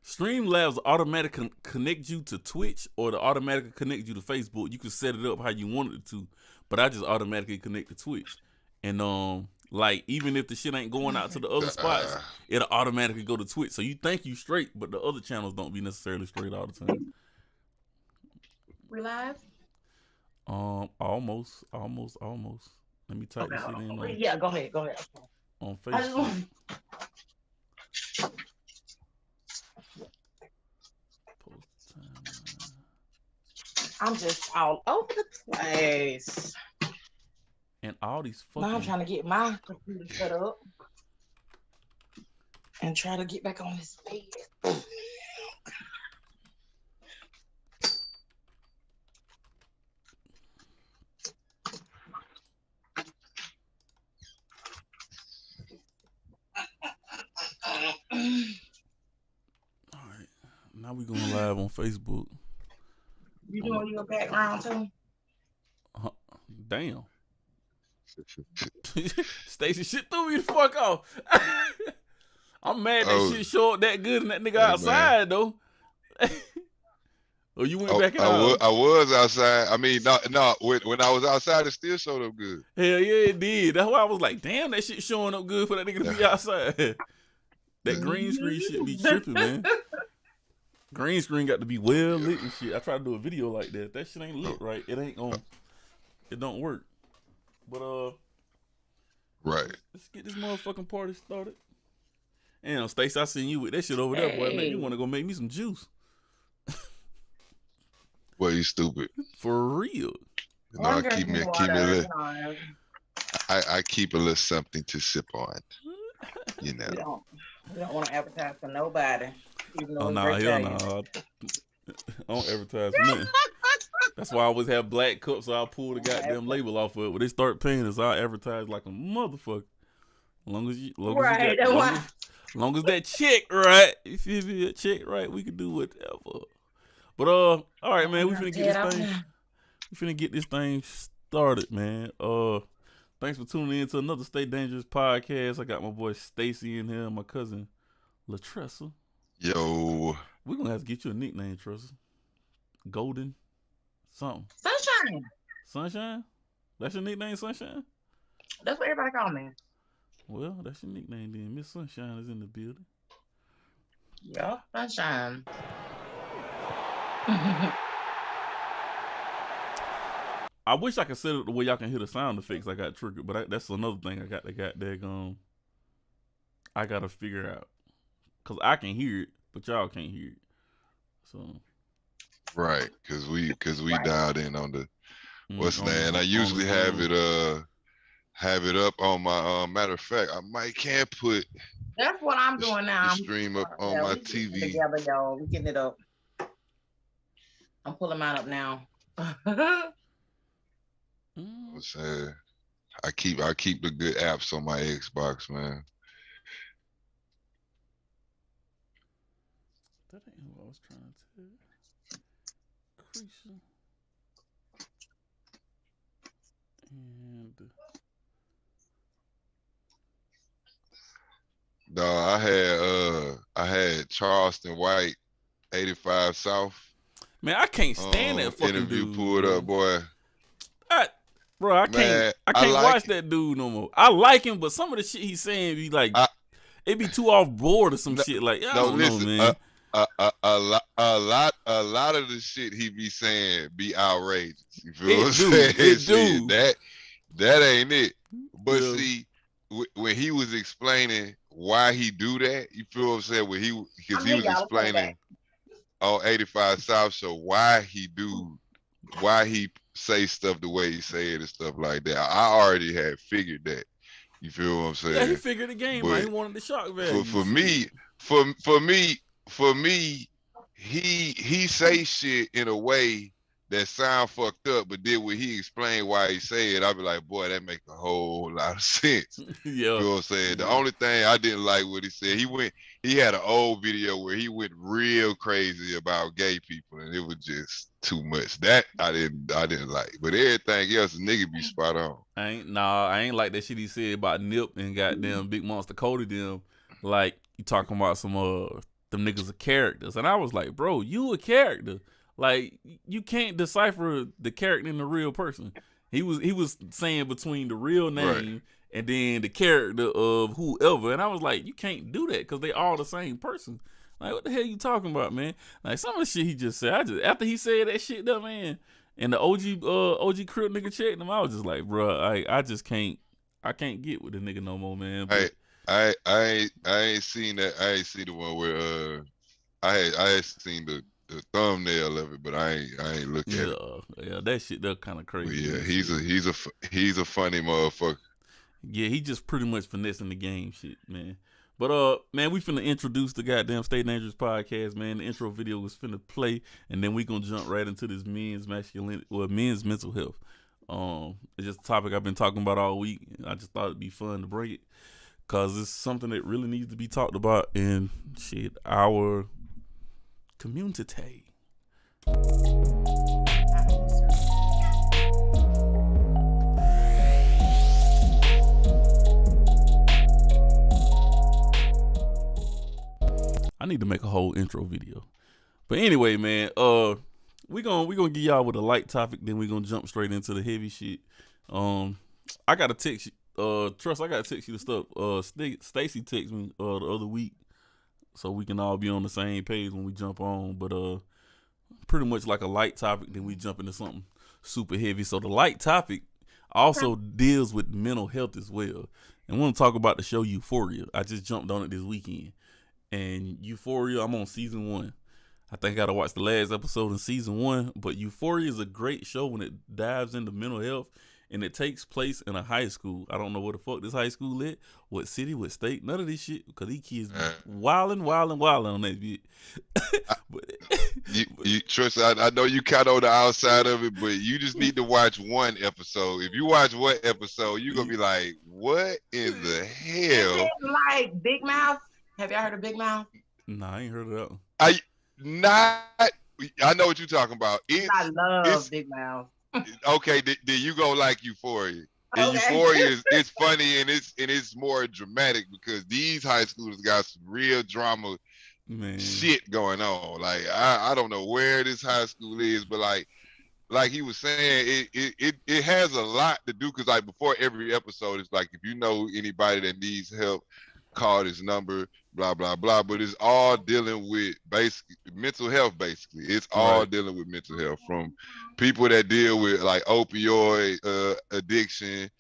Streamlabs automatically connect you to Twitch or to automatically connect you to Facebook. You can set it up how you want it to, but I just automatically connect to Twitch. And like even if the shit ain't going out to the other spots, it'll automatically go to Twitch. So you think you straight, but the other channels don't be necessarily straight all the time. We live? Almost. Let me type this shit in. Yeah, go ahead. On Facebook. I'm just all over the place. And all these fucking... Now I'm trying to get my computer set up. And try to get back on this bed. Alright. Now we going live on Facebook. You doing your background too? Damn. Stacy, shit threw me the fuck off. I'm mad that shit showed that good and that nigga outside though. Or you went back in? I was outside. I mean, no. When I was outside, it still showed up good. Hell yeah, it did. That's why I was like, damn, that shit showing up good for that nigga to be outside. That green screen shit be tripping, man. Green screen got to be well lit and shit. I tried to do a video like that. That shit ain't lit right. It ain't on. It don't work. But right. Let's get this motherfucking party started. Damn, Stacey, I seen you with that shit over there, boy. Man, you want to go make me some juice? Boy, you stupid. For real. You know, I keep a little something to sip on. You know. We don't want to advertise for nobody. Oh no, hell no. I don't advertise for nothing. That's why I always have black cups, so I'll pull the goddamn label off of it. When they start paying us, I'll advertise like a motherfucker. Long as long as that check right. If you feel me, a check right, we can do whatever. But all right, man, we finna get this thing started, man. Thanks for tuning in to another Stay Dangerous podcast. I got my boy Stacy in here, and my cousin Latressa. Yo. We're gonna have to get you a nickname, Tressa. Golden something. Sunshine. Sunshine? That's your nickname, Sunshine? That's what everybody call me. Well, that's your nickname then. Miss Sunshine is in the building. Yeah, Sunshine. I wish I could set it the way y'all can hear the sound effects. I got triggered, but that's another thing I got I gotta figure out. Cause I can hear it, but y'all can't hear it. So right, cause we dialed in on the what's that? And I usually have it up on my matter of fact, I can't put. That's what I'm doing now. Stream up on my TV. Together, y'all. We getting it up. I'm pulling mine up now. I'm saying, I keep the good apps on my Xbox, man. That ain't what I was trying to Creaser. And no, I had Charleston White, 85 South. Man, I can't stand that fucking interview dude. Pulled up, boy. I can't watch that dude no more. I like him, but some of the shit he's saying be like, it be too off board or some shit. Like, I don't know, man. A lot of the shit he be saying be outrageous. You feel what I'm saying? That ain't it. But see, when he was explaining why he do that, you feel what I'm saying? Because he was explaining on 85 South Show why he say stuff the way he say it and stuff like that. I already had figured that. You feel what I'm saying? Yeah, he figured the game out. He wanted the shock value. For me, he say shit in a way that sound fucked up, but then when he explained why he say it, I be like, boy, that make a whole lot of sense. Yeah. You know what I'm saying? The only thing I didn't like what he said, he had an old video where he went real crazy about gay people, and it was just too much. That I didn't like. But everything else, the nigga be spot on. I ain't like that shit he said about Nip and goddamn Big Monster Cody them. Like, you talking about some them niggas are characters. And I was like, bro, you a character. Like, you can't decipher the character and the real person. He was saying between the real name and then the character of whoever. And I was like, you can't do that because they all the same person. Like, what the hell you talking about, man? Like, some of the shit he just said, after he said that shit, though, man, and the OG Crip nigga checked him, I was just like, bro, I just can't, I can't get with the nigga no more, man. But, I ain't seen that. I ain't seen the one where I had seen the thumbnail of it, but I ain't looked at it. Yeah, that shit that kind of crazy. But yeah, he's a funny motherfucker. Yeah, he just pretty much finessing the game shit, man. But man, we finna introduce the goddamn Stay Dangerous podcast, man. The intro video was finna play, and then we gonna jump right into this men's mental health. It's just a topic I've been talking about all week. I just thought it'd be fun to break it, cause it's something that really needs to be talked about in our community. I need to make a whole intro video. But anyway, man, we gonna give y'all with a light topic, then we gonna jump straight into the heavy shit. I gotta text you, Trust, I gotta text you the stuff. Stacy texted me the other week, so we can all be on the same page when we jump on. But pretty much like a light topic, then we jump into something super heavy. So the light topic also deals with mental health as well. And we want to talk about the show Euphoria. I just jumped on it this weekend. And Euphoria, I'm on season 1. I think I gotta watch the last episode in season 1. But Euphoria is a great show when it dives into mental health, and it takes place in a high school. I don't know where the fuck this high school at, what city, what state, none of this shit, because these kids wilding on that bit. You Trust, I know you kind of on the outside of it, but you just need to watch one episode. If you watch one episode, you're gonna be like, what in the hell? Is it like Big Mouth? Have y'all heard of Big Mouth? Nah, I ain't heard of that one. I know what you're talking about. I love Big Mouth. Okay, then you go like Euphoria. And Okay. Euphoria it's funny and it's more dramatic because these high schoolers got some real drama shit going on. Like I don't know where this high school is, but like he was saying, it has a lot to do because like before every episode, it's like if you know anybody that needs help, call this number, blah blah blah. But it's all dealing with basically mental health. Basically, it's all dealing with mental health from people that deal with like opioid addiction,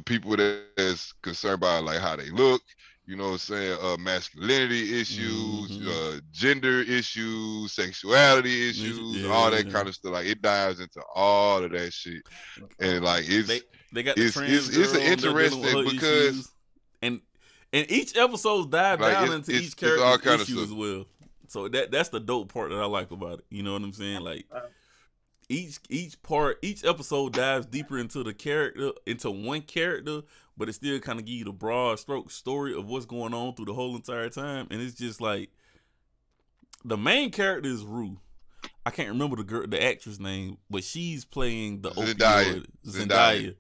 people that's concerned about like how they look, you know what I'm saying, masculinity issues, gender issues, sexuality issues, all that kind of stuff. Like it dives into all of that shit, and like they got the trans it's interesting because issues. And each episode dive down into each character's issue as well. So that's the dope part that I like about it. You know what I'm saying? Like each episode dives deeper into the character, into one character, but it still kind of give you the broad stroke story of what's going on through the whole entire time. And it's just like the main character is Rue. I can't remember the actress name, but she's playing the Zendaya.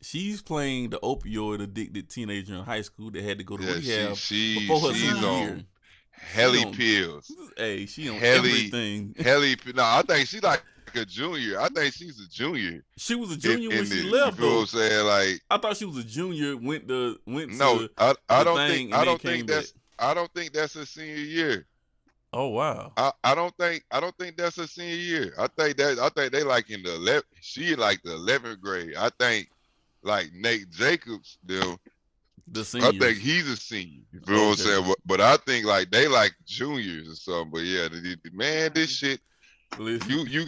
She's playing the opioid addicted teenager in high school that had to go to rehab before her senior year. Heli pills. Hey, she on everything. No, I think she's like a junior. I think she's a junior. She was a junior when she left. You know what I'm saying? Like I thought she was a junior. I don't think that's her senior year. Oh wow. I don't think that's her senior year. I think they like in the 11th. She like the 11th grade. I think like Nate Jacobs, the senior. I think he's a senior. You know what I'm saying? But I think like they like juniors or something. But yeah, man, this shit. You just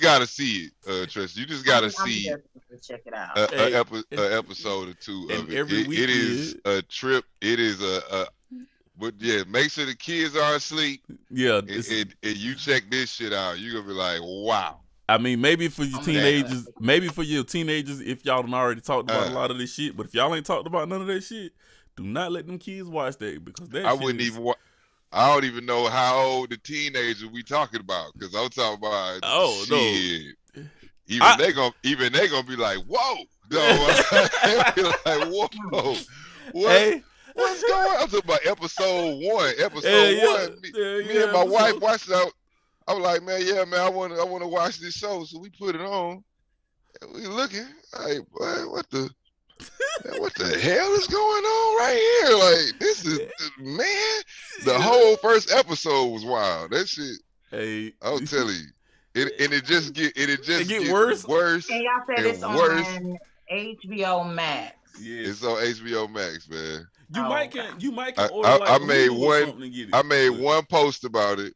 gotta see it, Tress. You just gotta see check it out. An episode or two of it. It is a trip. It is but yeah, make sure the kids are asleep. Yeah, and you check this shit out. You're gonna be like, wow. I mean, maybe for your teenagers, if y'all done already talked about a lot of this shit, but if y'all ain't talked about none of that shit, do not let them kids watch that because that I don't even know how old the teenager we talking about because I'm talking about shit. No. Even they gonna be like, whoa. No, be like, whoa. What? What's going on? I'm talking about episode 1. Episode 1. Me and my wife watched it. I was like, man, I want to watch this show. So we put it on. And we looking. Like, boy, what the hell is going on right here? Like, this is, man. The whole first episode was wild. That shit. Hey, I'll tell you. It just gets worse. And y'all said it's on HBO Max. Yeah, it's on HBO Max, man. You might can order I made one post about it.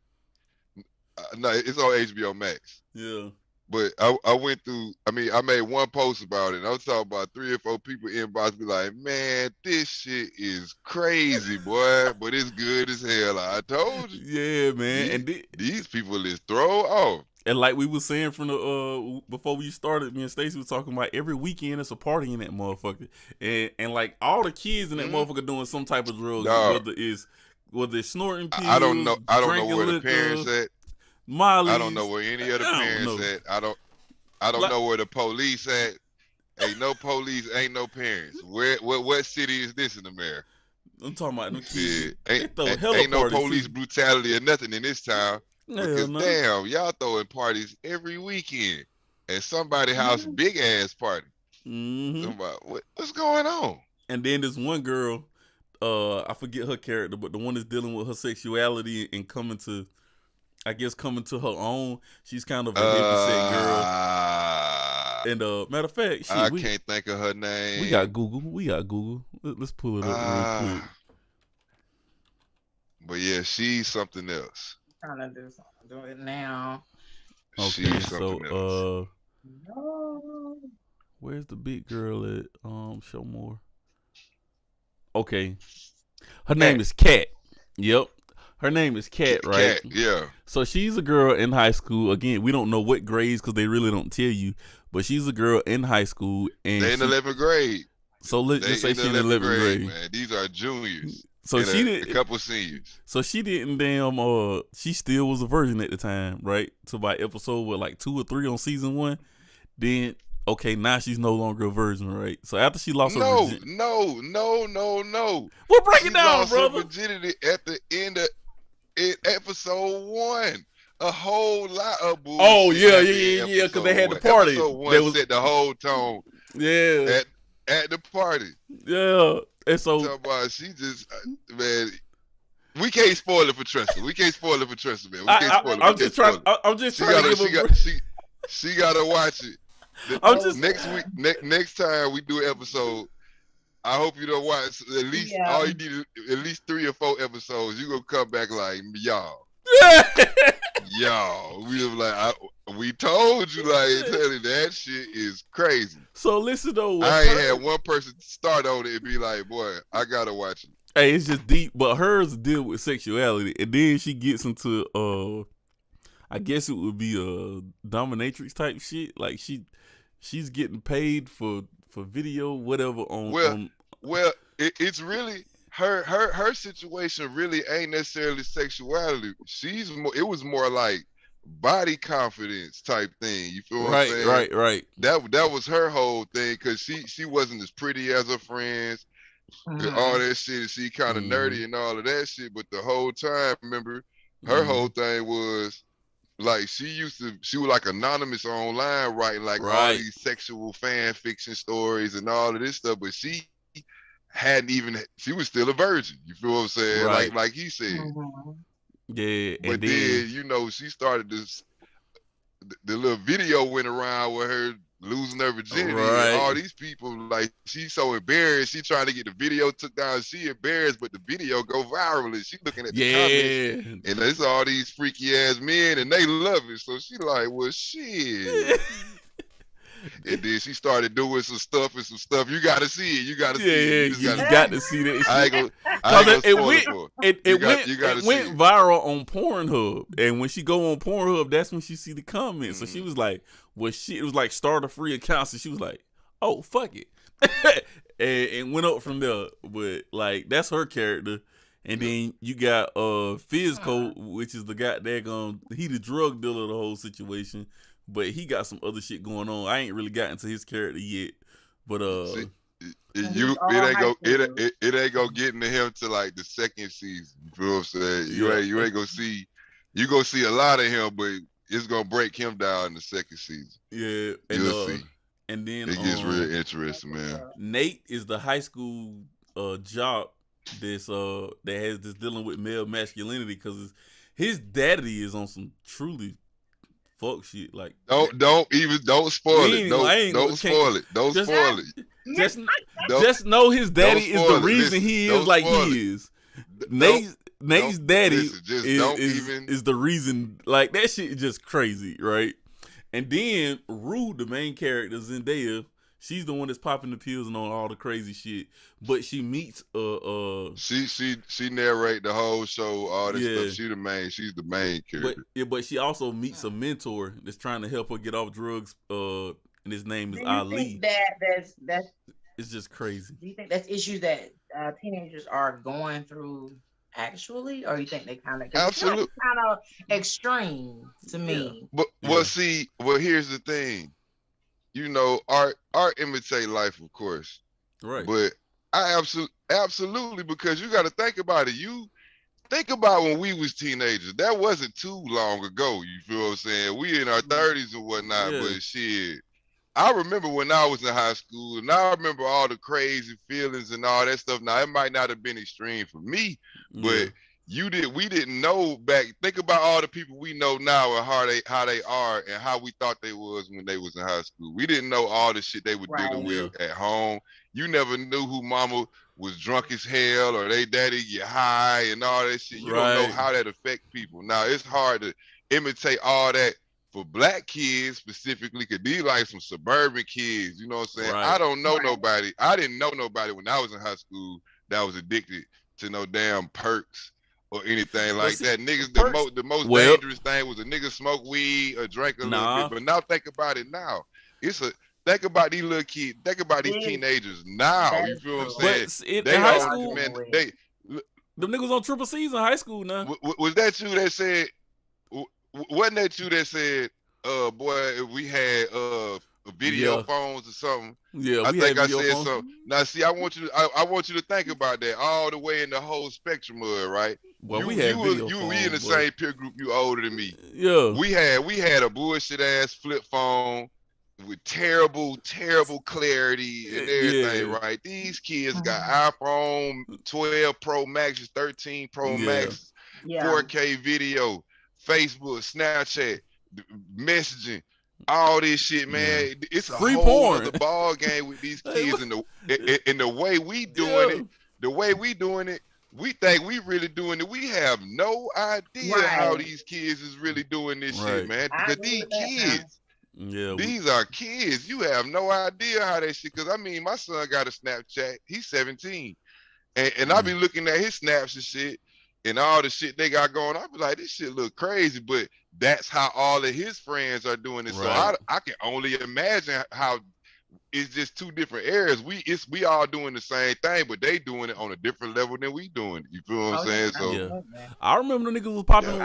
No, it's on HBO Max. Yeah. But I went through, I made one post about it. And I was talking about 3 or 4 people inbox me like, man, this shit is crazy, boy. But it's good as hell. I told you. Yeah, man. These people is throw off. And like we was saying from the before we started, me and Stacey was talking about every weekend it's a party in that motherfucker. And like all the kids in that motherfucker doing some type of drugs, whether it's snorting pills, I don't know where the parents at. Molly. I don't know where any of the parents at. I don't know where the police at. Ain't no police, ain't no parents. What city is this in America? I'm talking about them kids. Ain't no police brutality or nothing in this town. Because damn, y'all throwing parties every weekend at somebody's house, big ass party. What's going on? And then there's one girl, I forget her character, but the one that's dealing with her sexuality and coming to her own. She's kind of a heavy-set girl. And matter of fact, I can't think of her name. We got Google. Let's pull it up real quick. But yeah, she's something else. I'm trying to do it now. Okay, so where's the big girl at? Show more. Okay, her name is Kat. Yep. Her name is Kat, right? Kat, yeah. So she's a girl in high school. Again, we don't know what grades because they really don't tell you. But she's a girl in high school, and they in 11th grade. So let's just say she's in 11th grade. Man, these are juniors. So she did a couple seniors. So she didn't she still was a virgin at the time, right? So by episode like 2 or 3 on season 1, then okay, now she's no longer a virgin, right? So after she lost her virginity. No. Well, break it down, brother. Her virginity at the end of episode 1. A whole lot of bullshit. Oh yeah, because they had the party. Episode 1 set the whole tone. Yeah. At the party. Yeah. And so she just man, we can't spoil it for Tressa. Man. We can't spoil it. I'm just trying to give she gotta watch it. Next time we do an episode, I hope you don't watch at least all you need is at least 3 or 4 episodes. You gonna come back like y'all. Y'all, we were like, we told you, like, tell you that shit is crazy. So listen though, I ain't had one person start on it and be like, boy, I gotta watch it. Hey, it's just deep, but hers deal with sexuality, and then she gets into I guess it would be a dominatrix type shit. Like she's getting paid for video, whatever. It's really. Her situation really ain't necessarily sexuality. It was more like body confidence type thing. You feel what I'm saying? Right. That was her whole thing because she wasn't as pretty as her friends and all that shit. She kind of nerdy and all of that shit. But the whole time, remember, her whole thing was like she was like anonymous online writing like all these sexual fan fiction stories and all of this stuff. But she was still a virgin. You feel what I'm saying? Right. Like he said. Yeah. But then, she started this, the little video went around with her losing her virginity. Right. And all these people, like, she's so embarrassed. She trying to get the video took down. She embarrassed, but the video go viral. And she looking at the comments. And it's all these freaky ass men and they love it. So she like, well, shit. And then she started doing some stuff. You got to see it. You got to see it. You got to see that. I ain't gonna spoil it went viral on Pornhub. And when she go on Pornhub, that's when she see the comments. So she was like, well, it was like start a free account. So she was like, oh, fuck it. and went up from there. But like, that's her character. And then you got Fizco, which is the guy he the drug dealer of the whole situation. But he got some other shit going on. I ain't really gotten to his character yet. But It ain't gonna get into him till like the second season. You feel what I'm saying? You ain't gonna see. You gonna see a lot of him, but it's gonna break him down in the second season. Yeah, you'll see. And then it gets real interesting, man. Nate is the high school jock that has this dealing with male masculinity because his daddy is on some truly fuck shit. Like don't spoil it. Don't spoil it. Don't spoil it. Just know his daddy is the reason he is like he is. Nate's daddy is the reason. Like that shit is just crazy, right? And then Rue, the main character, Zendaya, she's the one that's popping the pills and on all the crazy shit. But she meets she narrate the whole show, all this stuff. She's the main character. But she also meets a mentor that's trying to help her get off drugs. And his name is Ali. Think that's it's just crazy. Do you think that's issues that teenagers are going through actually, or you think they kind of absolutely kind of extreme to me? But here's the thing. You know, art imitate life, of course. Right. But I absolutely, because you got to think about it. You think about when we was teenagers. That wasn't too long ago. You feel what I'm saying? We in our 30s and whatnot, but shit. I remember when I was in high school, and I remember all the crazy feelings and all that stuff. Now, it might not have been extreme for me, but we didn't know back. Think about all the people we know now and how they are and how we thought they was when they was in high school. We didn't know all the shit they were dealing with at home. You never knew who mama was drunk as hell or they daddy get high and all that shit. You don't know how that affect people. Now, it's hard to imitate all that for black kids specifically, because these like some suburban kids, you know what I'm saying? I don't know nobody. I didn't know nobody when I was in high school that was addicted to no damn perks or anything like that. Niggas, the most dangerous thing was a nigga smoke weed or drink a little bit. But now think about it now. Think about these little kids. Think about these teenagers now. You feel what I'm saying? In high school, them niggas on triple C's in high school now. Was that you that said? Wasn't that you that said, boy, if we had video phones or something? Yeah, I think I said something. Now, see, I want you to think about that all the way in the whole spectrum of it, right? Well, we in the same peer group. You older than me. Yeah. We had a bullshit ass flip phone with terrible clarity and everything, right? These kids got iPhone 12 Pro Maxes, 13 Pro Max, 4K video, Facebook, Snapchat, messaging, all this shit, man. It's a free whole porn. other ball game with these kids, and the way we doing it, we think we really doing it. We have no idea how these kids is really doing this shit, man. Because these kids, these are kids. You have no idea how that shit. Because I mean, my son got a Snapchat. He's 17, and I be looking at his snaps and shit. And all the shit they got going on, I be like, this shit look crazy, but that's how all of his friends are doing it. So I can only imagine how it's just two different areas. We all doing the same thing, but they doing it on a different level than we doing it. You feel what I'm saying? So I remember the niggas was popping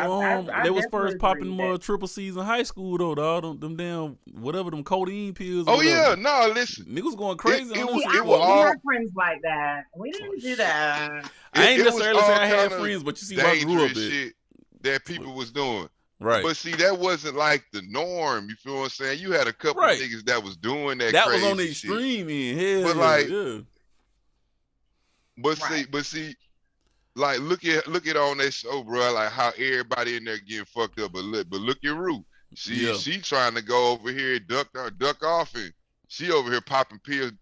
they was first popping triple C's in high school though, dog. Them damn whatever them codeine pills. Listen, niggas going crazy. It was all had friends like that. We didn't do that. I ain't necessarily say I had friends, but you see, I grew up shit that people was doing. Right. But see, that wasn't like the norm. You feel what I'm saying? You had a couple of niggas that was doing that. That was on the extreme end. But but see, like look at on that show, bro. Like how everybody in there getting fucked up. But look at Rue. She trying to go over here, duck off, and she over here popping pills,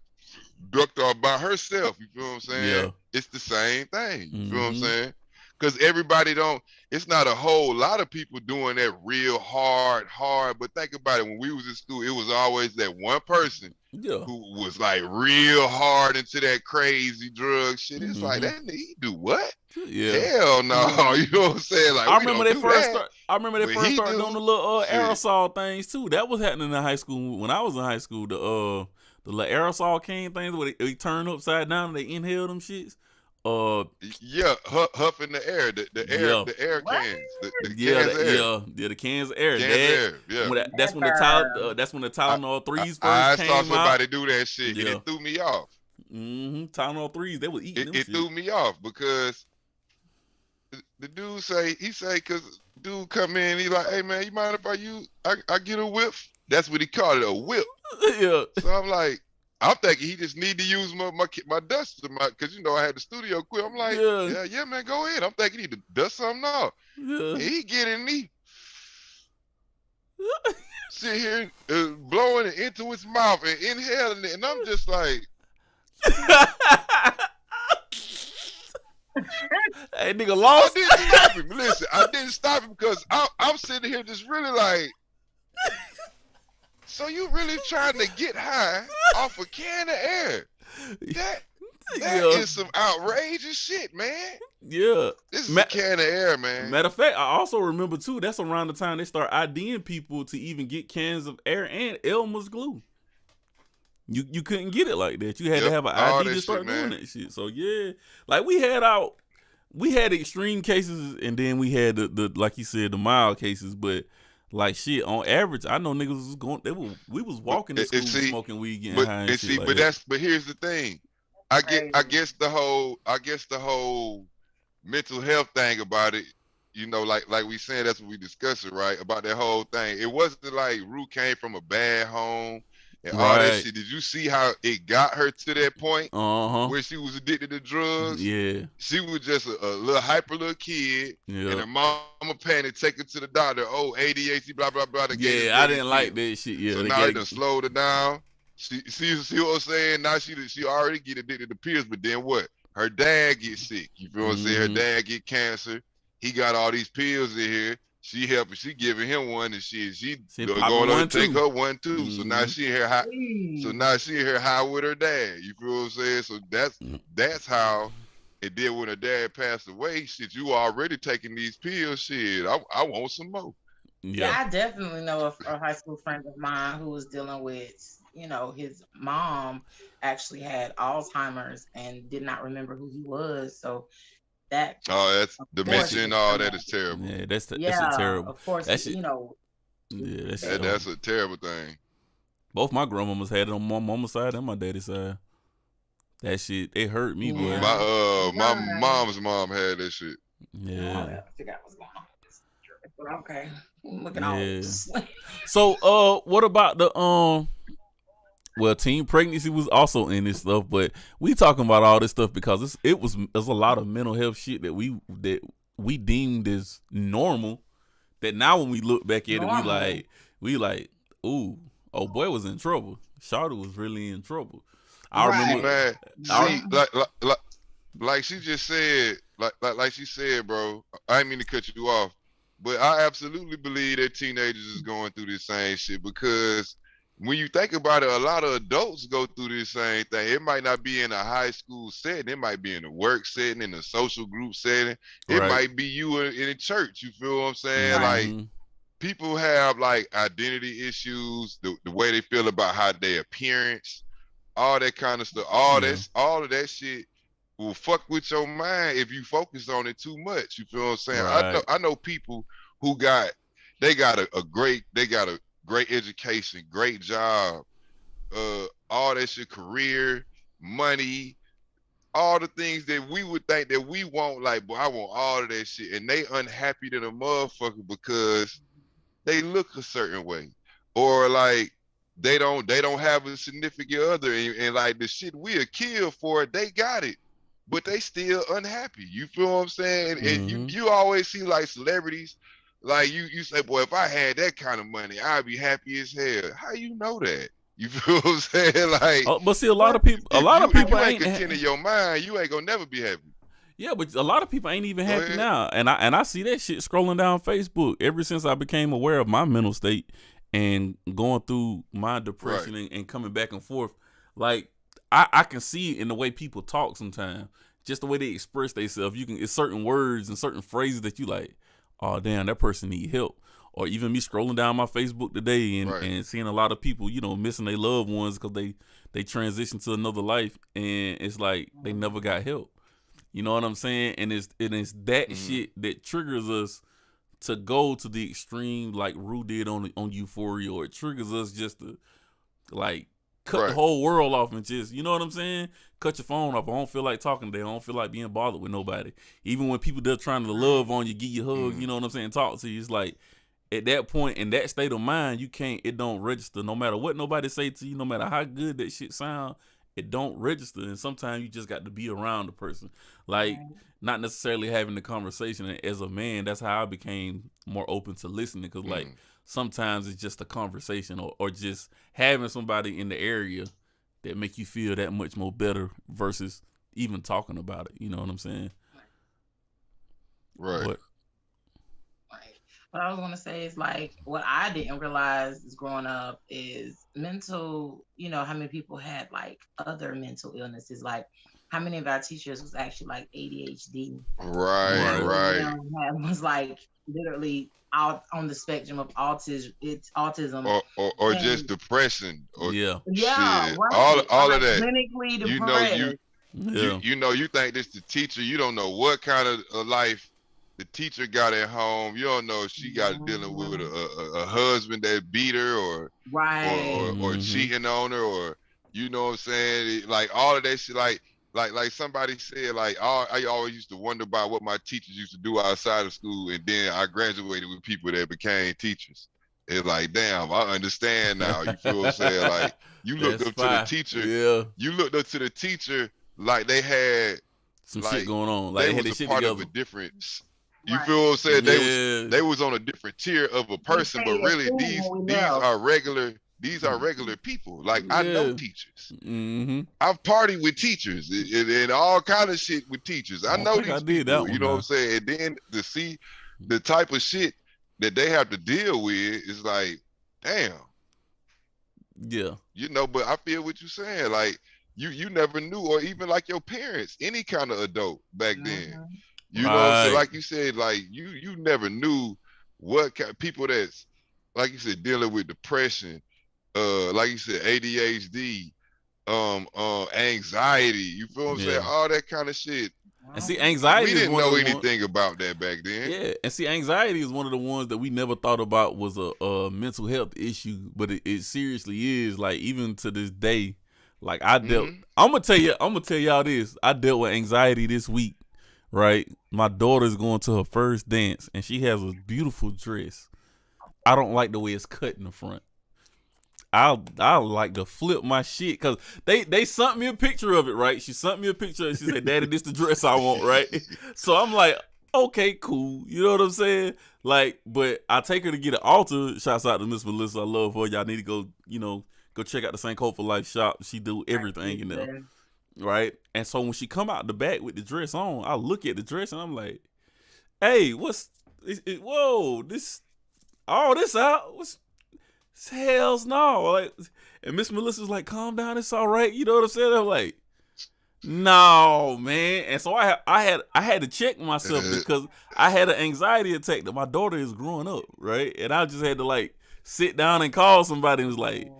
ducked off by herself. You feel what I'm saying? Yeah. It's the same thing. You feel what I'm saying? Because everybody it's not a whole lot of people doing that real hard. But think about it. When we was in school, it was always that one person who was like real hard into that crazy drug shit. It's like, that nigga, he do what? Yeah. Hell no. You know what I'm saying? Like, I remember they first started doing the little aerosol things too. That was happening in high school. When I was in high school, the little aerosol can things where they turn upside down and they inhale them shits. Huffing the air, the air cans, the cans of air. That's when the Tylenol threes first came out. I saw somebody do that shit, and it threw me off. Tylenol 3s, they was eating them It shit. threw me off because the dude cause dude come in, he like, hey man, you mind if I get a whiff? That's what he called it, a whip. Yeah. So I'm thinking he just need to use my duster, cause I had the studio equipment. I'm like, yeah, man, go ahead. I'm thinking he need to dust something off. Yeah. And he get in me. Sit here blowing it into his mouth and inhaling it, and I'm just like, hey, nigga lost. I didn't stop him. Listen, I didn't stop him because I'm sitting here just really like, so you really trying to get high off a can of air? That is some outrageous shit, man. Yeah. This is a can of air, man. Matter of fact, I also remember too, that's around the time they start IDing people to even get cans of air and Elmer's glue. You couldn't get it like that. You had to have an ID to start doing that shit. So yeah, like we had extreme cases, and then we had the like you said, the mild cases. But like shit, on average, I know niggas was going. We was walking to school smoking weed, getting high. And shit but here's the thing. I guess the whole mental health thing about it. Like we said, that's what we discussed it, right? About that whole thing. It wasn't like Rue came from a bad home. And all that shit. Did you see how it got her to that point where she was addicted to drugs? Yeah. She was just a little hyper little kid. And her mama panicked, take her to the doctor. Oh, ADHD, blah, blah, blah. Yeah, I didn't like that shit. Yeah. So now it done slowed her down. See what I'm saying? Now she already get addicted to pills, but then what? Her dad gets sick. You feel what I'm saying? Her dad get cancer. He got all these pills in here. She helping, she giving him one, and she going on to take her one too. So now she in here high. So now she in here high with her dad. You feel what I'm saying? So that's how it did when her dad passed away. Shit, you already taking these pills. Shit, I want some more. Yeah, I definitely know a high school friend of mine who was dealing with, his mom actually had Alzheimer's and did not remember who he was. So that's dementia and all that is terrible. Yeah, that's terrible. Of course, that's that's a terrible thing. Both my grandmamas had it on my mama's side and my daddy's side. That shit, it hurt me, boy. My mom's mom had that shit. Yeah. I forgot what's going on. But okay, I'm looking all this. So, what about the well, teen pregnancy was also in this stuff, but we talking about all this stuff because there's a lot of mental health shit that we deemed as normal. That now when we look back at it, we like, ooh, oh boy was in trouble. Shawty was really in trouble. I remember, man. Like she just said, like she said, bro. I didn't mean to cut you off, but I absolutely believe that teenagers is going through this same shit because. When you think about it, a lot of adults go through this same thing. It might not be in a high school setting. It might be in a work setting, in a social group setting. It might be you in a church. You feel what I'm saying? Like people have like identity issues, the way they feel about how their appearance, all that kind of stuff. All of that shit will fuck with your mind if you focus on it too much. You feel what I'm saying? Right. I know people who got a great education, great job, all that shit, career, money, all the things that we would think that we want, like, boy, I want all of that shit. And they unhappy than a motherfucker because they look a certain way. Or like they don't have a significant other and like the shit we'll kill for it, they got it. But they still unhappy. You feel what I'm saying? And you always see like celebrities. Like you say, boy, if I had that kind of money, I'd be happy as hell. How you know that? You feel what I'm saying? Like, but see, a lot of people ain't content in your mind. You ain't gonna never be happy. Yeah, but a lot of people ain't even happy now, and I see that shit scrolling down Facebook. Ever since I became aware of my mental state and going through my depression and coming back and forth, like I can see it in the way people talk sometimes, just the way they express themselves. It's certain words and certain phrases that you like. Oh damn, that person need help. Or even me scrolling down my Facebook today and seeing a lot of people, missing their loved ones because they transitioned to another life, and it's like they never got help. You know what I'm saying? And it's that shit that triggers us to go to the extreme, like Rue did on Euphoria, or it triggers us just to like cut the whole world off and just, you know what I'm saying? Cut your phone off. I don't feel like talking today. I don't feel like being bothered with nobody. Even when people they're trying to love on you, give you a hug, you know what I'm saying? Talk to you. It's like at that point, in that state of mind, it don't register. No matter what nobody say to you, no matter how good that shit sound, it don't register. And sometimes you just got to be around the person. Like, not necessarily having the conversation. And as a man, that's how I became more open to listening. Because, like, sometimes it's just a conversation or just having somebody in the area that make you feel that much more better versus even talking about it. You know what I'm saying? Right. What I was going to say is, like, what I didn't realize is growing up is mental, you know, how many people had, like, other mental illnesses. Like, how many of our teachers was actually, like, ADHD. Right. You know, was, like, literally out on the spectrum of autism. It's autism. Or just depression. Or right. All of that. Clinically depressed. You think this the teacher. You don't know what kind of life the teacher got at home. You don't know if she got dealing with a husband that beat her or cheating on her, or you know what I'm saying, like all of that shit. Like somebody said, like I always used to wonder about what my teachers used to do outside of school, and then I graduated with people that became teachers. It's like, damn, I understand now. You feel what I'm saying? Like you looked up to the teacher. Yeah. You looked up to the teacher like they had some shit going on. Like they was a part of a different. You feel what I'm saying? They was on a different tier of a person, but really these are regular people. Like I know teachers. I've partied with teachers and all kind of shit with teachers. I know these people. You know what I'm saying? And then to see the type of shit that they have to deal with is like, damn. Yeah. You know, but I feel what you're saying. Like you never knew, or even like your parents, any kind of adult back then. You know what I'm saying? Like you said, like you never knew what kind of people that's, like you said, dealing with depression, like you said, ADHD, anxiety. You feel what I'm saying? All that kind of shit. And see, anxiety. We didn't know anything about that back then. Yeah, and see, anxiety is one of the ones that we never thought about was a mental health issue, but it seriously is. Like even to this day, like I dealt. I'm gonna tell y'all this. I dealt with anxiety this week. Right, my daughter's going to her first dance, and she has a beautiful dress. I don't like the way it's cut in the front. I like to flip my shit because they sent me a picture of it. Right, she sent me a picture and she said, "Daddy, this the dress I want." Right, so I'm like, okay, cool. You know what I'm saying? Like, but I take her to get it altered. Shouts out to Miss Melissa. I love her. Y'all need to go. Go check out the St. Hope for Life shop. She do everything in there. Right, and so when she come out the back with the dress on, I look at the dress and I'm like, "Hey, what's whoa, this all this out? What's hell's no?" Like, and Miss Melissa's like, "Calm down, it's all right." You know what I'm saying? I'm like, "No, man." And so I had to check myself because I had an anxiety attack that my daughter is growing up, right? And I just had to like sit down and call somebody and was like,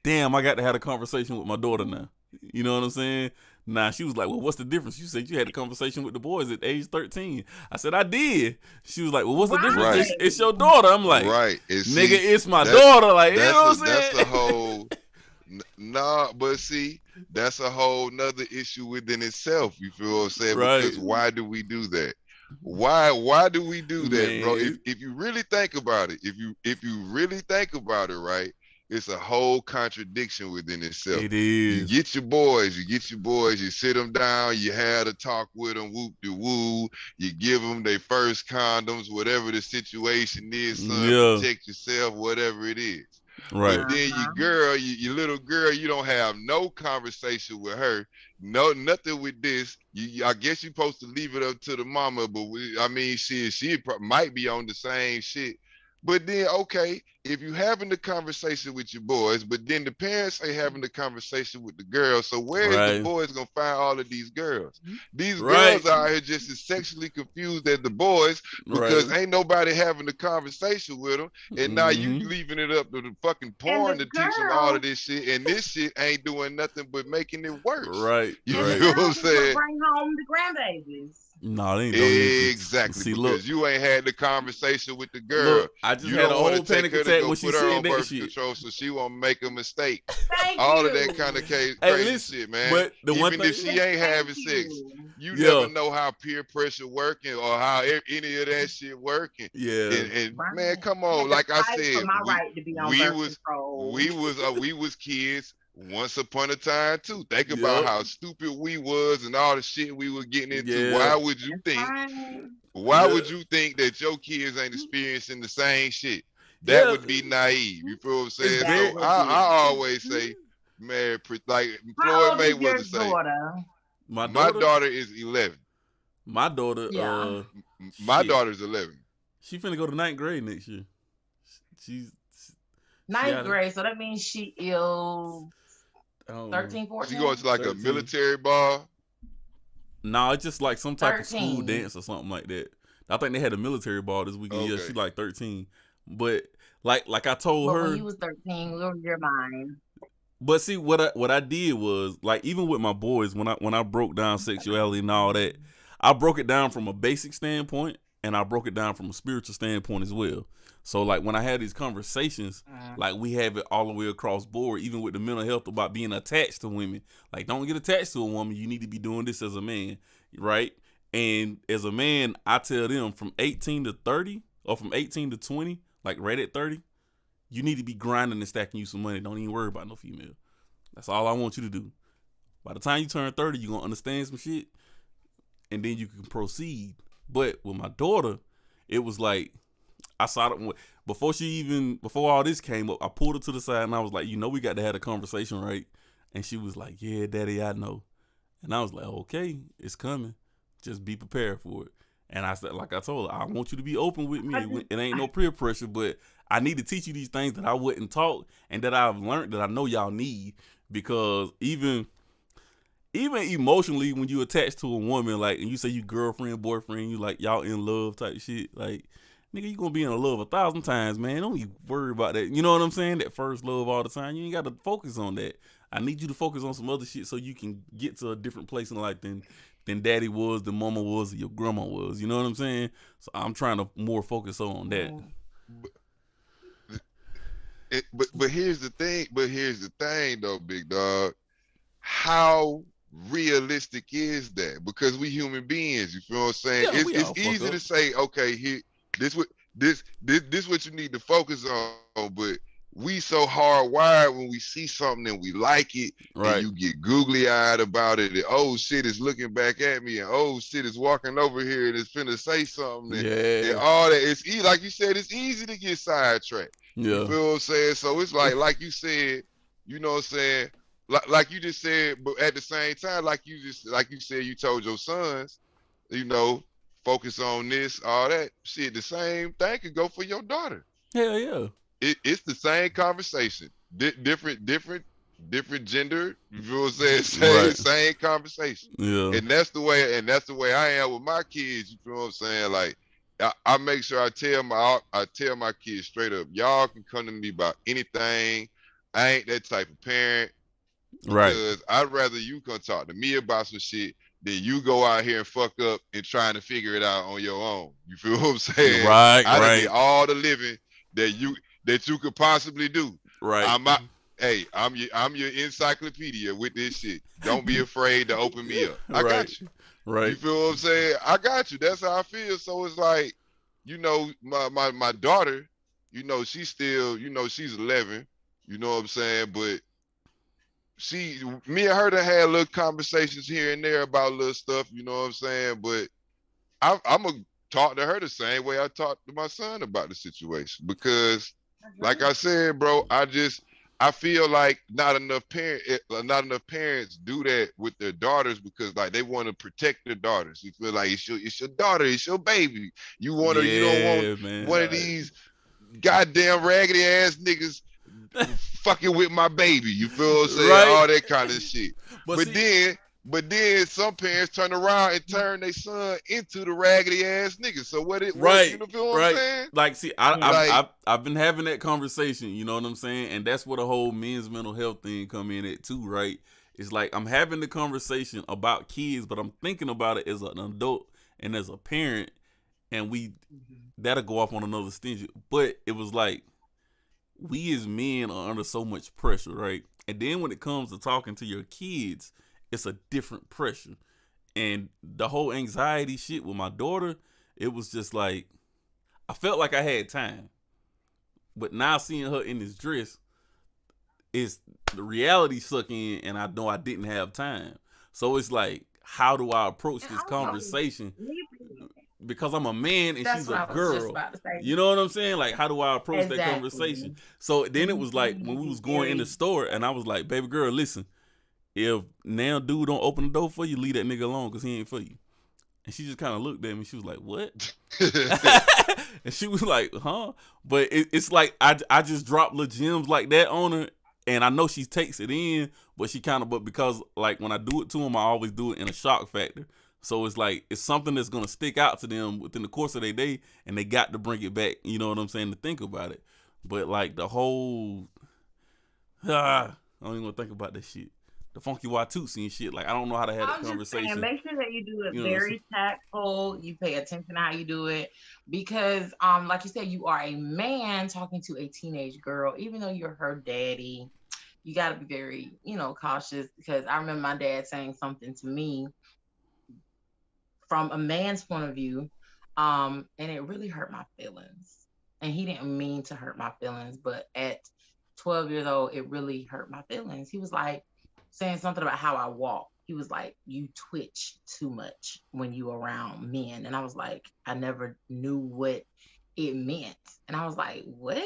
"Damn, I got to have a conversation with my daughter now." You know what I'm saying? Nah, she was like, "Well, what's the difference? You said you had a conversation with the boys at age 13. I said, "I did." She was like, "Well, what's the difference? It's your daughter." I'm like, "Nigga, it's my daughter." Like, you know what I'm saying? That's a whole, but see, that's a whole nother issue within itself. You feel what I'm saying? Right. Because why do we do that? Why do we do that, bro? If you really think about it, if you really think about it, right? It's a whole contradiction within itself. It is. You get your boys, you sit them down, you had a talk with them, whoop de woo, you give them their first condoms, whatever the situation is, son, protect yourself, whatever it is. Right. But then your little girl, you don't have no conversation with her, nothing with this. I guess you're supposed to leave it up to the mama, but she might be on the same shit. But then, okay, if you're having the conversation with your boys, but then the parents ain't having the conversation with the girls, so where is the boys gonna find all of these girls? These girls out here just as sexually confused as the boys because ain't nobody having the conversation with them, and now you leaving it up to the fucking porn to teach them all of this shit, and this shit ain't doing nothing but making it worse. Right. You know what I'm saying? Bring home the grandbabies. No, they ain't exactly. See, because look, you ain't had the conversation with the girl. Look, I just had a whole panic attack when she said that shit. Control, so she won't make a mistake. Thank All you. of that kind of crazy shit, man. But the even one thing, if she ain't having sex, you never know how peer pressure working or how any of that shit working. Yeah. And man, come on. Like I said, my right to be on birth control. we was kids once upon a time too. Think about how stupid we was and all the shit we were getting into. Yeah. Why would you think? Why would you think that your kids ain't experiencing the same shit? That would be naive. You feel what I'm saying? So I always say, man, like Floyd Mayweather say, my daughter is 11. My daughter, my daughter's 11. She finna go to 9th grade next year. She's 9th grade, so that means she is 13, 14. She going to like 13. A military ball? No, it's just like some type of school dance or something like that. I think they had a military ball this weekend. Okay. Yeah, she's like 13. But like I told her, when you was 13, we were your mind. But see, what I did was, like, even with my boys, when I broke down sexuality and all that, I broke it down from a basic standpoint and I broke it down from a spiritual standpoint as well. So like when I had these conversations, like we have it all the way across board, even with the mental health about being attached to women. Like, don't get attached to a woman. You need to be doing this as a man, right? And as a man, I tell them from 18 to 30 or from 18 to 20, like right at 30, you need to be grinding and stacking you some money. Don't even worry about no female. That's all I want you to do. By the time you turn 30, you're going to understand some shit and then you can proceed. But with my daughter, it was like, I saw it before all this came up. I pulled her to the side and I was like, we got to have a conversation, right? And she was like, yeah, Daddy, I know. And I was like, okay, it's coming. Just be prepared for it. And I said, like I told her, I want you to be open with me. It ain't no peer pressure, but I need to teach you these things that I wouldn't taught and that I've learned that I know y'all need, because even emotionally, when you attach to a woman, like, and you say you girlfriend, boyfriend, you like y'all in love type shit, like, nigga, you gonna be in love 1,000 times, man. Don't even worry about that. You know what I'm saying? That first love all the time. You ain't got to focus on that. I need you to focus on some other shit so you can get to a different place in life than Daddy was, than Mama was, or your grandma was. You know what I'm saying? So I'm trying to more focus on that. But here's the thing. Though, big dog. How realistic is that? Because we human beings. You feel what I'm saying? Yeah, it's easy to say, okay, here, this what you need to focus on, but we so hardwired when we see something and we like it, right, and you get googly eyed about it, and oh shit is looking back at me, and oh shit is walking over here and it's finna say something, and all that. It's easy, like you said, it's easy to get sidetracked. Yeah. You feel what I'm saying? So it's like you said, you know what I'm saying? Like you just said, but at the same time, like you said, you told your sons, focus on this, all that shit. The same thing could go for your daughter. Hell yeah. It's the same conversation, different gender. You feel what I'm saying? Same conversation. Yeah. And that's the way I am with my kids. You feel what I'm saying? Like, I make sure I tell my kids straight up, y'all can come to me about anything. I ain't that type of parent. Right. Because I'd rather you come talk to me about some shit than you go out here and fuck up and trying to figure it out on your own. You feel what I'm saying? Right. I did all the living that you could possibly do. Right. I'm your encyclopedia with this shit. Don't be afraid to open me up. I got you. Right. You feel what I'm saying? I got you. That's how I feel. So it's like, my daughter, she's still, she's 11. You know what I'm saying? But me and her done had little conversations here and there about little stuff, you know what I'm saying? But I'm gonna talk to her the same way I talk to my son about the situation, because like I said, bro, I feel like not enough parents do that with their daughters, because like they want to protect their daughters. You feel like it's your daughter, it's your baby. You don't want one of these goddamn raggedy ass niggas fucking with my baby. You feel what I'm saying? Right. All that kind of shit. But then some parents turn around and turn their son into the raggedy ass nigga. So what you feel what I'm saying? Like, see, I've been having that conversation, you know what I'm saying? And that's where the whole men's mental health thing come in at too, right? It's like I'm having the conversation about kids, but I'm thinking about it as an adult and as a parent, and that'll go off on another stingy. But it was like, we as men are under so much pressure, right? And then when it comes to talking to your kids, it's a different pressure. And the whole anxiety shit with my daughter, it was just like, I felt like I had time. But now seeing her in this dress, is the reality suck in, and I know I didn't have time. So it's like, how do I approach this conversation? Because I'm a man and she's a girl. You know what I'm saying? Like, how do I approach that conversation? So then it was like, when we was going in the store, and I was like, baby girl, listen, if now dude don't open the door for you, leave that nigga alone, because he ain't for you. And she just kind of looked at me. She was like, what? And she was like, huh? But it's like, I just dropped little gems like that on her. And I know she takes it in, but because like when I do it to them, I always do it in a shock factor. So it's like, it's something that's going to stick out to them within the course of their day, and they got to bring it back, you know what I'm saying, to think about it. But like the whole, I don't even want to think about that shit. The funky Watusi and shit. Like, I don't know how to have that conversation. Saying, make sure that you do it very tactful. You pay attention to how you do it, because, like you said, you are a man talking to a teenage girl, even though you're her daddy. You got to be very, cautious, because I remember my dad saying something to me from a man's point of view, and it really hurt my feelings. And he didn't mean to hurt my feelings, but at 12 years old, it really hurt my feelings. He was like, saying something about how I walk. He was like, you twitch too much when you around men. And I was like, I never knew what it meant. And I was like, what?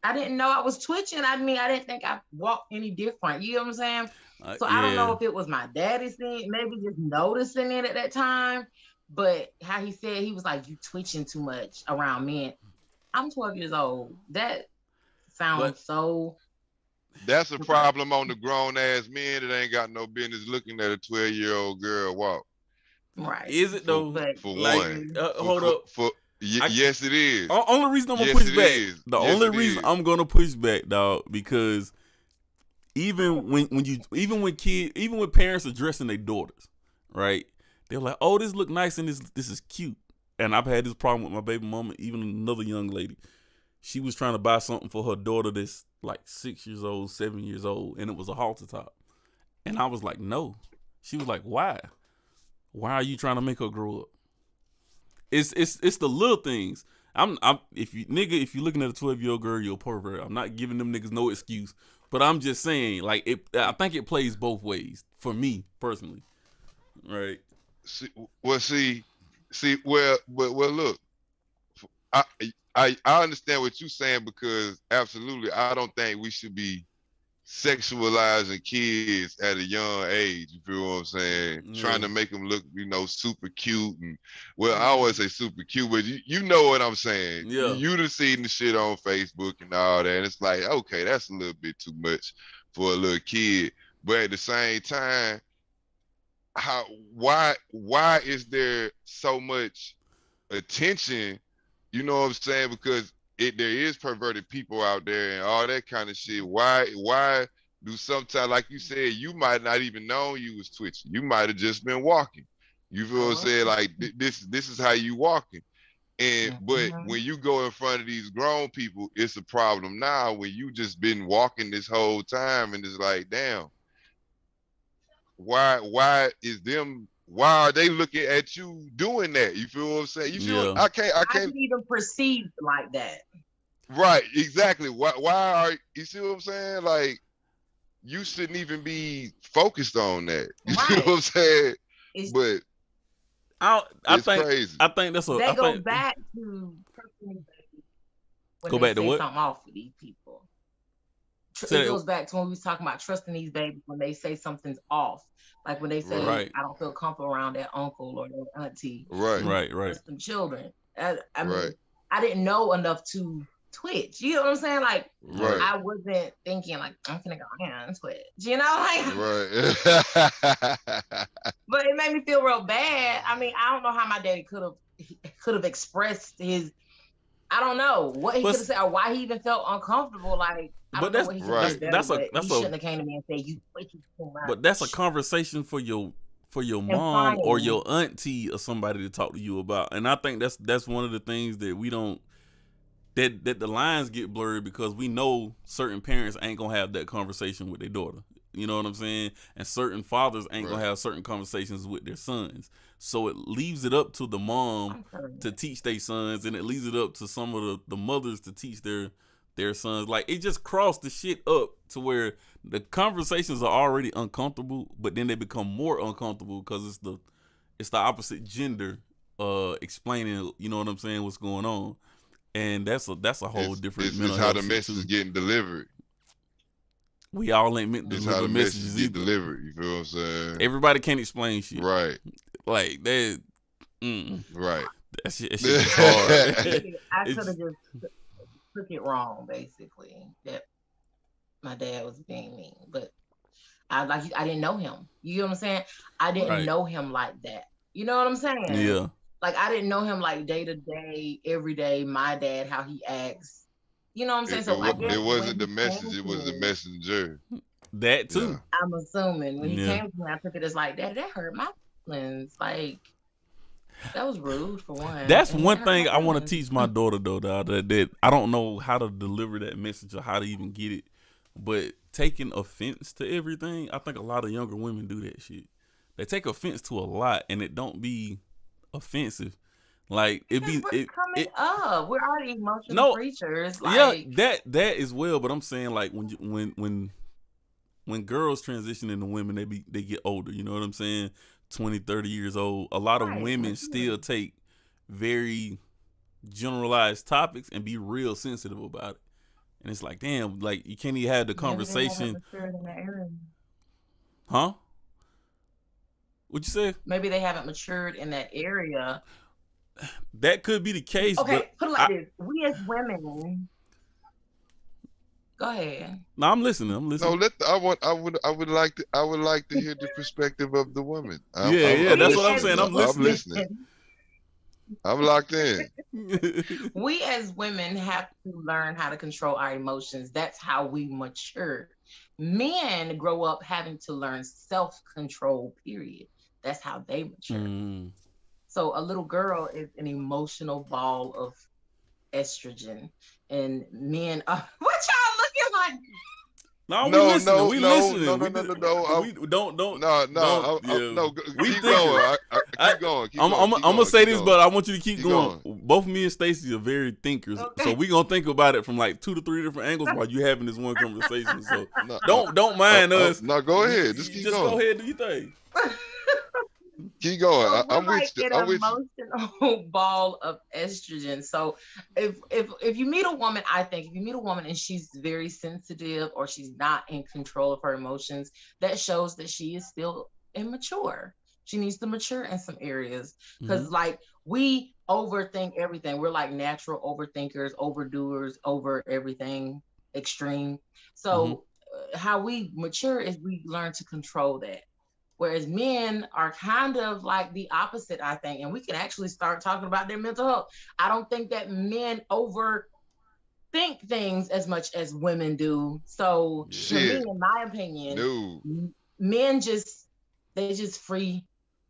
I didn't know I was twitching. I mean, I didn't think I walked any different. You know what I'm saying? So I don't know if it was my daddy saying, maybe just noticing it at that time. But how he said, he was like, you twitching too much around men. I'm 12 years old. That sounds so... That's a problem on the grown ass men that ain't got no business looking at a 12-year-old girl walk. Right. Is it though? For like, one. Hold up. Yes, it is. Only reason I'm gonna push back. The only reason I'm gonna push back, dog, because even when parents addressing their daughters, right? They're like, oh, this look nice and this is cute. And I've had this problem with my baby mama, even another young lady. She was trying to buy something for her daughter that's like 6 years old, 7 years old, and it was a halter top. And I was like, no. She was like, why? Why are you trying to make her grow up? It's the little things. If you're looking at a 12-year-old girl, you're a pervert. I'm not giving them niggas no excuse, but I'm just saying, like, I think it plays both ways for me personally, right? Look, I understand what you're saying, because absolutely, I don't think we should be sexualizing kids at a young age. You feel what I'm saying? Yeah. Trying to make them look, super cute. And well, I always say super cute, but you know what I'm saying. Yeah. You done seen the shit on Facebook and all that, and it's like, okay, that's a little bit too much for a little kid. But at the same time, why is there so much attention? You know what I'm saying? Because there is perverted people out there and all that kind of shit. Why do sometimes, like you said, you might not even know you was twitching. You might have just been walking. You feel what I'm saying? Like, this is how you walking. And but when you go in front of these grown people, it's a problem now when you just been walking this whole time, and it's like, damn, why are they looking at you doing that? You feel what I'm saying? You feel I can't even perceive like that. Right, exactly. Why are you see what I'm saying? Like, you shouldn't even be focused on that. You see what I'm saying? But I think crazy. I think that's they go back to go back to what? Something off with these people. It goes back to when we was talking about trusting these babies when they say something's off. Like when they say, I don't feel comfortable around that uncle or that auntie. Right. Some children. I mean, I didn't know enough to twitch. You know what I'm saying? Like, I wasn't thinking like, I'm gonna go and twitch. You know, like. Right. But it made me feel real bad. I mean, I don't know how my daddy could have expressed his. I don't know what he could have said or why he even felt uncomfortable. Like, I don't know what he could have done. He shouldn't have came to me and said, you twitching too much. But that's a conversation for for your mom or your auntie or somebody to talk to you about. And I think that's one of the things that we don't, that the lines get blurred, because we know certain parents ain't gonna have that conversation with their daughter. You know what I'm saying? And certain fathers ain't gonna have certain conversations with their sons. So it leaves it up to the mom to teach their sons, and it leaves it up to some of the mothers to teach their sons. Like, it just crossed the shit up to where the conversations are already uncomfortable, but then they become more uncomfortable because it's the opposite gender explaining, you know what I'm saying, what's going on. And that's a whole different mental health. It's how the message is getting delivered. We all ain't meant to deliver messages either. Delivered, you feel what I'm saying? Everybody can't explain shit. Right. Like that. Right. That shit is hard. I could have just took it wrong, basically. That my dad was being mean, but I didn't know him. You know what I'm saying? I didn't know him like that. You know what I'm saying? Yeah. Like, I didn't know him like day to day, every day. My dad, how he acts. You know what I'm saying? It wasn't the message; it was the messenger. That too. Yeah. I'm assuming when he came to me, I took it as like, Daddy, that hurt my feelings. Like, that was rude for one. That's one thing I want to teach my daughter though. That I don't know how to deliver that message or how to even get it. But taking offense to everything, I think a lot of younger women do that shit. They take offense to a lot, and it don't be offensive. Like, it be coming up. We're already emotional creatures. Like, yeah, that as well. But I'm saying, like, when girls transition into women, they get older. You know what I'm saying? 20, 30 years old. A lot of women still take very generalized topics and be real sensitive about it. And it's like, damn, like, you can't even have the conversation. Huh? What you say? Maybe they haven't matured in that area. That could be the case. Okay, but put it like this: we as women. Go ahead. No, I'm listening. No, I would like to hear the perspective of the woman. That's what I'm saying. I'm listening. I'm locked in. We as women have to learn how to control our emotions. That's how we mature. Men grow up having to learn self-control, period. That's how they mature. So a little girl is an emotional ball of estrogen, and men are, what y'all looking like? No, we listening. We listening. No. Keep going. Keep going. I'm gonna say this, but I want you to keep going. Both me and Stacey are very thinkers, so we gonna think about it from like 2 to 3 different angles while you having this one conversation. So don't mind us. No, go ahead. Just go ahead. Do you think? Keep going. I'm with you. I'm with you. Emotional ball of estrogen. So if you meet a woman, I think if you meet a woman and she's very sensitive or she's not in control of her emotions, that shows that she is still immature. She needs to mature in some areas, because like, we overthink everything. We're like natural overthinkers, overdoers, over everything extreme. So how we mature is we learn to control that. Whereas men are kind of like the opposite, I think. And we can actually start talking about their mental health. I don't think that men overthink things as much as women do. So to me, in my opinion, men they just free.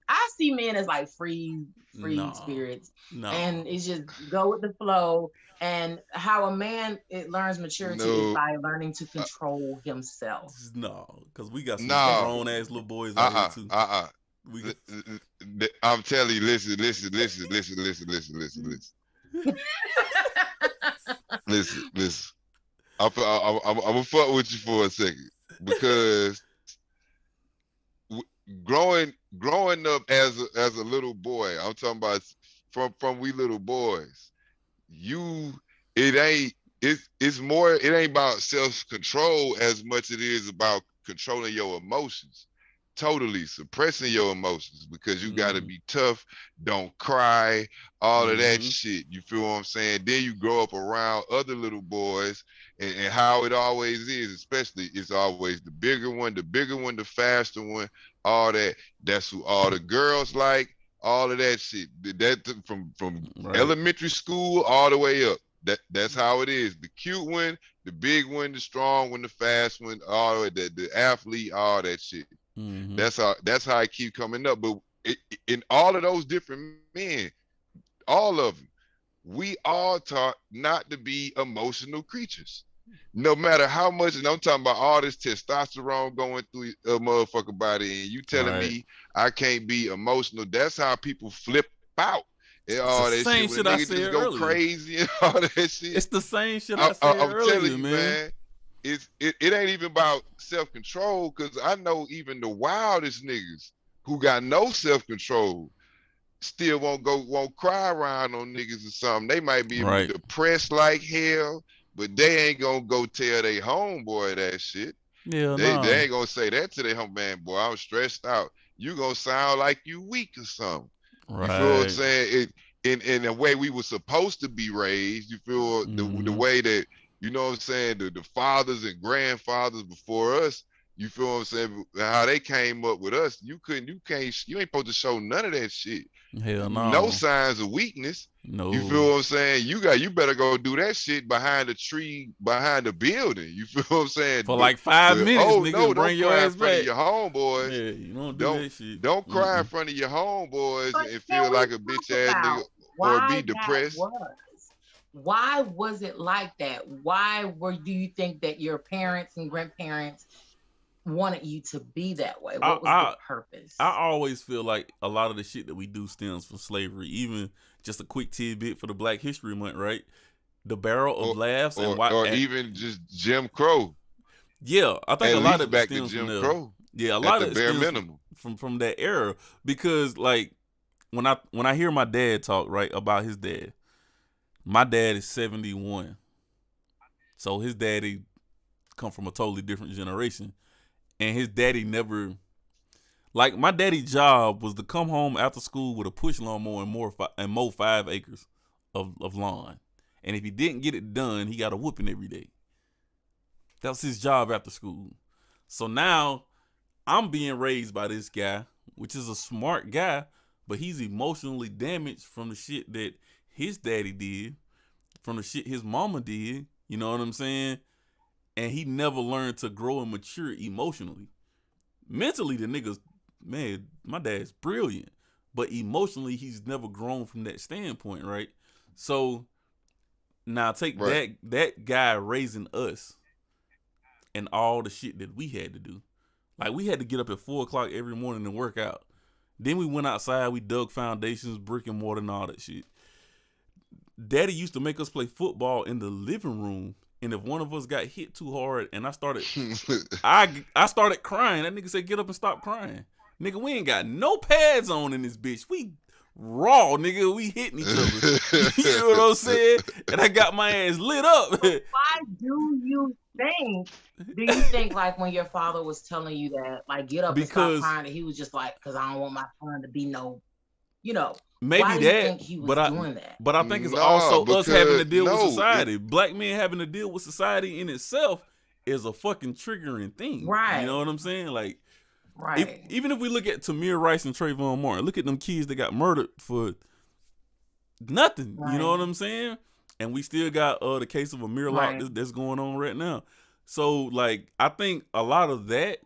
I see men as like free spirits. And it's just go with the flow. And how a man learns maturity is by learning to control himself. No, because we got some grown ass little boys out here too. I'm telling you, listen. Listen. I'm gonna fuck with you for a second, because growing up as a little boy, I'm talking about from we little boys. It ain't about self-control as much as it is about controlling your emotions, totally suppressing your emotions, because you got to be tough, don't cry, all of that shit. You feel what I'm saying? Then you grow up around other little boys, and how it always is, especially, it's always the bigger one, the faster one, all that. That's who all the girls like. All of that shit, that from elementary school all the way up. That's how it is. The cute one, the big one, the strong one, the fast one, all of that, the athlete, all that shit. Mm-hmm. That's how I keep coming up. But in all of those different men, all of them, we all taught not to be emotional creatures. No matter how much, and I'm talking about all this testosterone going through a motherfucker body, and you telling Right. me I can't be emotional. That's how people flip out and It's the all that shit. same When shit a I nigga said just go earlier. crazy and all that shit. It's the same shit I said I'm earlier, telling you, man. It ain't even about self-control, because I know even the wildest niggas who got no self-control still won't cry around on niggas or something. They might be Right. depressed like hell, but they ain't gonna go tell their homeboy that shit. Yeah, They ain't gonna say that to their home, man, boy, I'm stressed out. You gonna sound like you weak or something. Right. You feel what I'm saying? In the way we were supposed to be raised, you feel the way that, you know what I'm saying, the fathers and grandfathers before us, you feel what I'm saying, how they came up with us. You ain't supposed to show none of that shit. Hell no. No signs of weakness. No. You feel what I'm saying? You better go do that shit behind the tree, behind the building. You feel what I'm saying? For like 5 minutes, oh, nigga, no, bring don't your cry ass in front back. of your homeboys. Yeah, you don't do that shit. Don't cry in front of your homeboys and feel like a bitch ass nigga or be depressed. Why was it like that? Do you think that your parents and grandparents wanted you to be that way? What was the purpose? I always feel like a lot of the shit that we do stems from slavery. Even just a quick tidbit for the Black History Month, right? The barrel of laughs or even just Jim Crow. Yeah, I think at a lot least of back it stems to Jim from Crow. Yeah, a lot of it bare stems minimum from that era, because like when I hear my dad talk, right, about his dad. My dad is 71. So his daddy come from a totally different generation. And his daddy never, like, my daddy's job was to come home after school with a push lawnmower and mow 5 acres of lawn. And if he didn't get it done, he got a whooping every day. That was his job after school. So now I'm being raised by this guy, which is a smart guy, but he's emotionally damaged from the shit that his daddy did, from the shit his mama did, you know what I'm saying? And he never learned to grow and mature emotionally. Mentally, the nigga's, man, my dad's brilliant. But emotionally, he's never grown from that standpoint, right? So now take that guy raising us and all the shit that we had to do. Like, we had to get up at 4 o'clock every morning and work out. Then we went outside, we dug foundations, brick and mortar and all that shit. Daddy used to make us play football in the living room, and if one of us got hit too hard and I started crying, that nigga said, get up and stop crying. Nigga, we ain't got no pads on in this bitch. We raw, nigga. We hitting each other. You know what I'm saying? And I got my ass lit up. Why do you think like when your father was telling you that, like, get up and stop crying, and he was just like, because I don't want my son to be no, you know. Maybe why do you think he was doing that? But I think it's also us having to deal with society. Black men having to deal with society in itself is a fucking triggering thing. Right. You know what I'm saying? Like, right. Even if we look at Tamir Rice and Trayvon Martin, look at them kids that got murdered for nothing. Right. You know what I'm saying? And we still got the case of Amir Locke that's going on right now. So, like, I think a lot of that,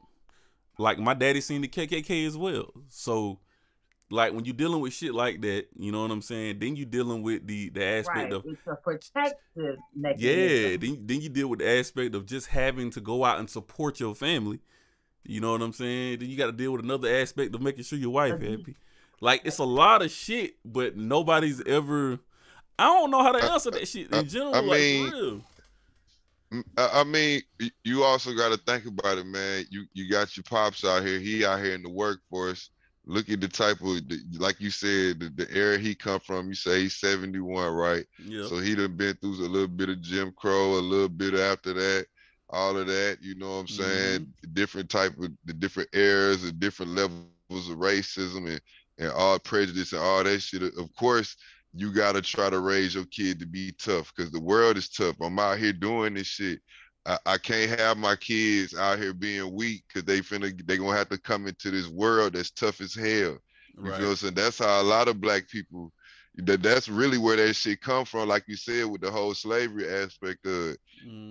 like, my daddy seen the KKK as well. So, like, when you're dealing with shit like that, you know what I'm saying? Then you dealing with the aspect of, it's a protective mechanism. Yeah, then you deal with the aspect of just having to go out and support your family. You know what I'm saying? Then you got to deal with another aspect of making sure your wife happy. Like, it's a lot of shit, but nobody's ever. I don't know how to answer that shit in general. For real. I mean, you also got to think about it, man. You got your pops out here. He out here in the workforce. Look at the type of, like you said, the era he come from. You say he's 71, right? Yeah. So he done been through a little bit of Jim Crow, a little bit after that, all of that. You know what I'm saying? Different type of the different eras and different levels of racism and all prejudice and all that shit. Of course, you gotta try to raise your kid to be tough, because the world is tough. I'm out here doing this shit. I can't have my kids out here being weak, because they gonna have to come into this world that's tough as hell. You feel what I'm saying? That's how a lot of black people, that's really where that shit come from. Like you said, with the whole slavery aspect of it.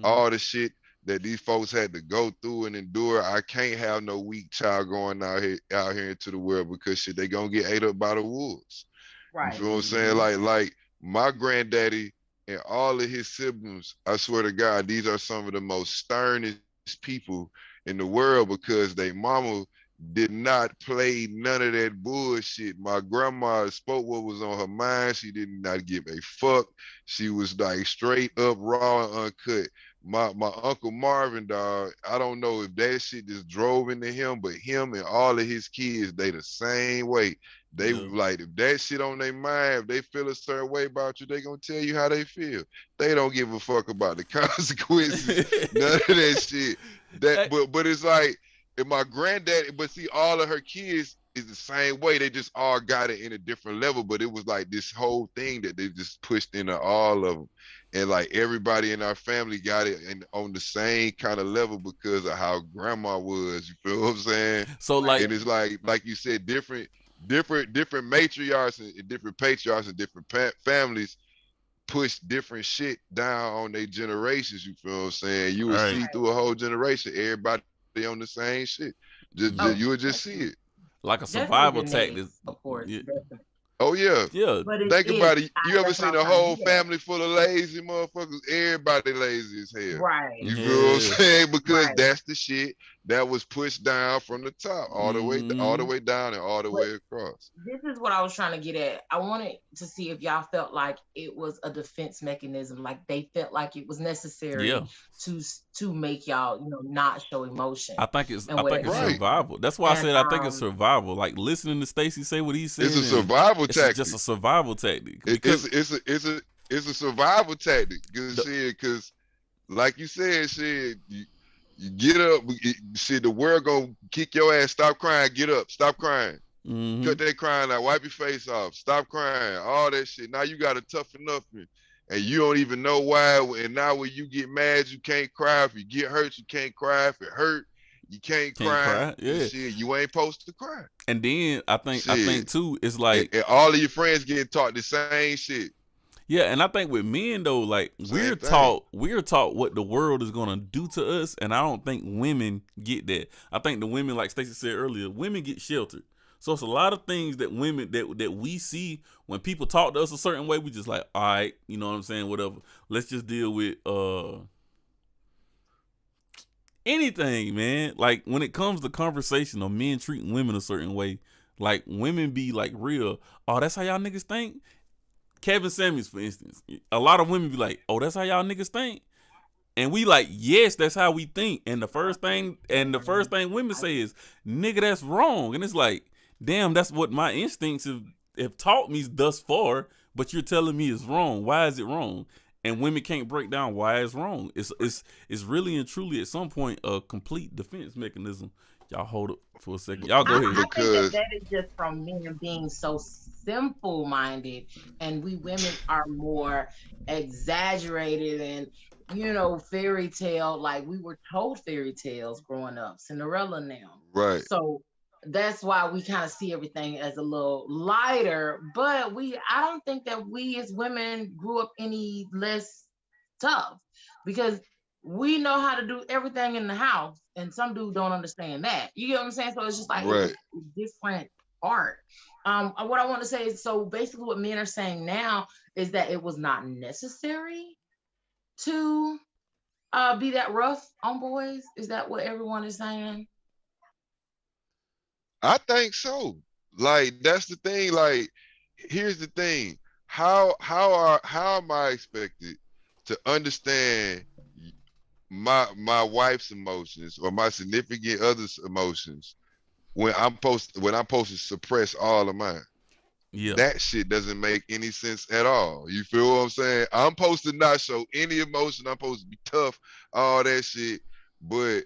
All the shit that these folks had to go through and endure. I can't have no weak child going out here into the world because shit, they gonna get ate up by the wolves. Right. You feel what I'm saying? Like my granddaddy and all of his siblings, I swear to God, these are some of the most sternest people in the world because they mama did not play none of that bullshit. My grandma spoke what was on her mind. She did not give a fuck. She was like straight up raw and uncut. My Uncle Marvin, dog, I don't know if that shit just drove into him, but him and all of his kids, they the same way. They like, if that shit on their mind, if they feel a certain way about you, they gonna tell you how they feel. They don't give a fuck about the consequences, none of that shit. But it's like, if my granddad, but see, all of her kids is the same way. They just all got it in a different level, but it was like this whole thing that they just pushed into all of them. And like everybody in our family got it on the same kind of level because of how grandma was. You feel what I'm saying? So like, and it's like you said, different matriarchs and different patriarchs and different families push different shit down on their generations. You feel what I'm saying? You would see through a whole generation, everybody on the same shit. You would just see it. Like a survival tactic. Of course. Yeah. Oh yeah. Think about it. You ever seen a whole family full of lazy motherfuckers? Everybody lazy as hell. Right. You feel what I'm saying? Because that's the shit that was pushed down from the top, all the way down and all the way across. This is what I was trying to get at. I wanted to see if y'all felt like it was a defense mechanism, like they felt like it was necessary to make y'all, not show emotion. I think it's survival. That's why I said I think it's survival. Like listening to Stacey say what he said. It's a survival tactic. It's just a survival tactic. It's a survival tactic. Because like you said, shit, you get up, shit, the world gonna kick your ass. Stop crying, get up, stop crying. Mm-hmm. Cut that crying out, wipe your face off, stop crying, all that shit. Now you gotta toughen up and you don't even know why. And now when you get mad, you can't cry. If you get hurt, you can't cry. If it hurt, you can't cry. Yeah. Shit, you ain't supposed to cry. And then I think too, it's like and all of your friends getting taught the same shit. Yeah, and I think with men though, like we're taught what the world is gonna do to us, and I don't think women get that. I think the women, like Stacey said earlier, women get sheltered. So it's a lot of things that women that we see when people talk to us a certain way, we just like, all right, you know what I'm saying, whatever. Let's just deal with anything, man. Like when it comes to conversation of men treating women a certain way, like women be like real, oh, that's how y'all niggas think? Kevin Samuels, for instance, a lot of women be like, oh, that's how y'all niggas think? And we like, yes, that's how we think. And the first thing women say is, nigga, that's wrong. And it's like, damn, that's what my instincts have taught me thus far, but you're telling me it's wrong. Why is it wrong? And women can't break down why it's wrong. It's really and truly at some point a complete defense mechanism. Y'all hold up for a second. Y'all go ahead. I think that is just from men being so simple-minded, and we women are more exaggerated and, fairy tale, like we were told fairy tales growing up, Cinderella now. Right. So that's why we kind of see everything as a little lighter, but I don't think that we as women grew up any less tough, because we know how to do everything in the house, and some dudes don't understand that. You get what I'm saying? So it's just like it's different art. What I want to say is, so basically what men are saying now is that it was not necessary to be that rough on boys. Is that what everyone is saying? I think so. Like, that's the thing. Like, here's the thing. How am I expected to understand my wife's emotions or my significant other's emotions when I'm supposed to suppress all of mine? Yeah, that shit doesn't make any sense at all. You feel what I'm saying? I'm supposed to not show any emotion. I'm supposed to be tough, all that shit. But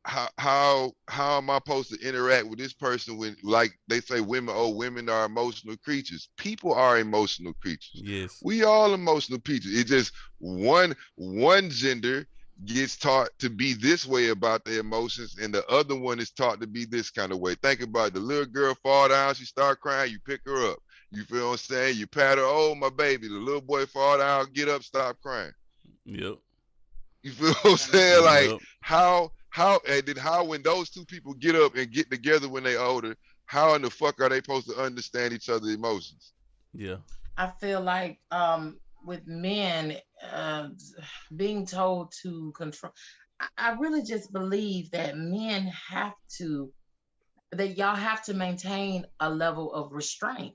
how am I supposed to interact with this person when, like they say, women are emotional creatures? People are emotional creatures. Yes, we all emotional creatures. It's just one gender gets taught to be this way about their emotions, and the other one is taught to be this kind of way. Think about it. The little girl fall down, she start crying, you pick her up. You feel what I'm saying? You pat her, oh my baby. The little boy fall down, get up, stop crying. Yep. You feel what I'm saying? Like how and then how when those two people get up and get together when they older, how in the fuck are they supposed to understand each other's emotions? Yeah. I feel like with men being told to control, I really just believe that men have to, that y'all have to maintain a level of restraint.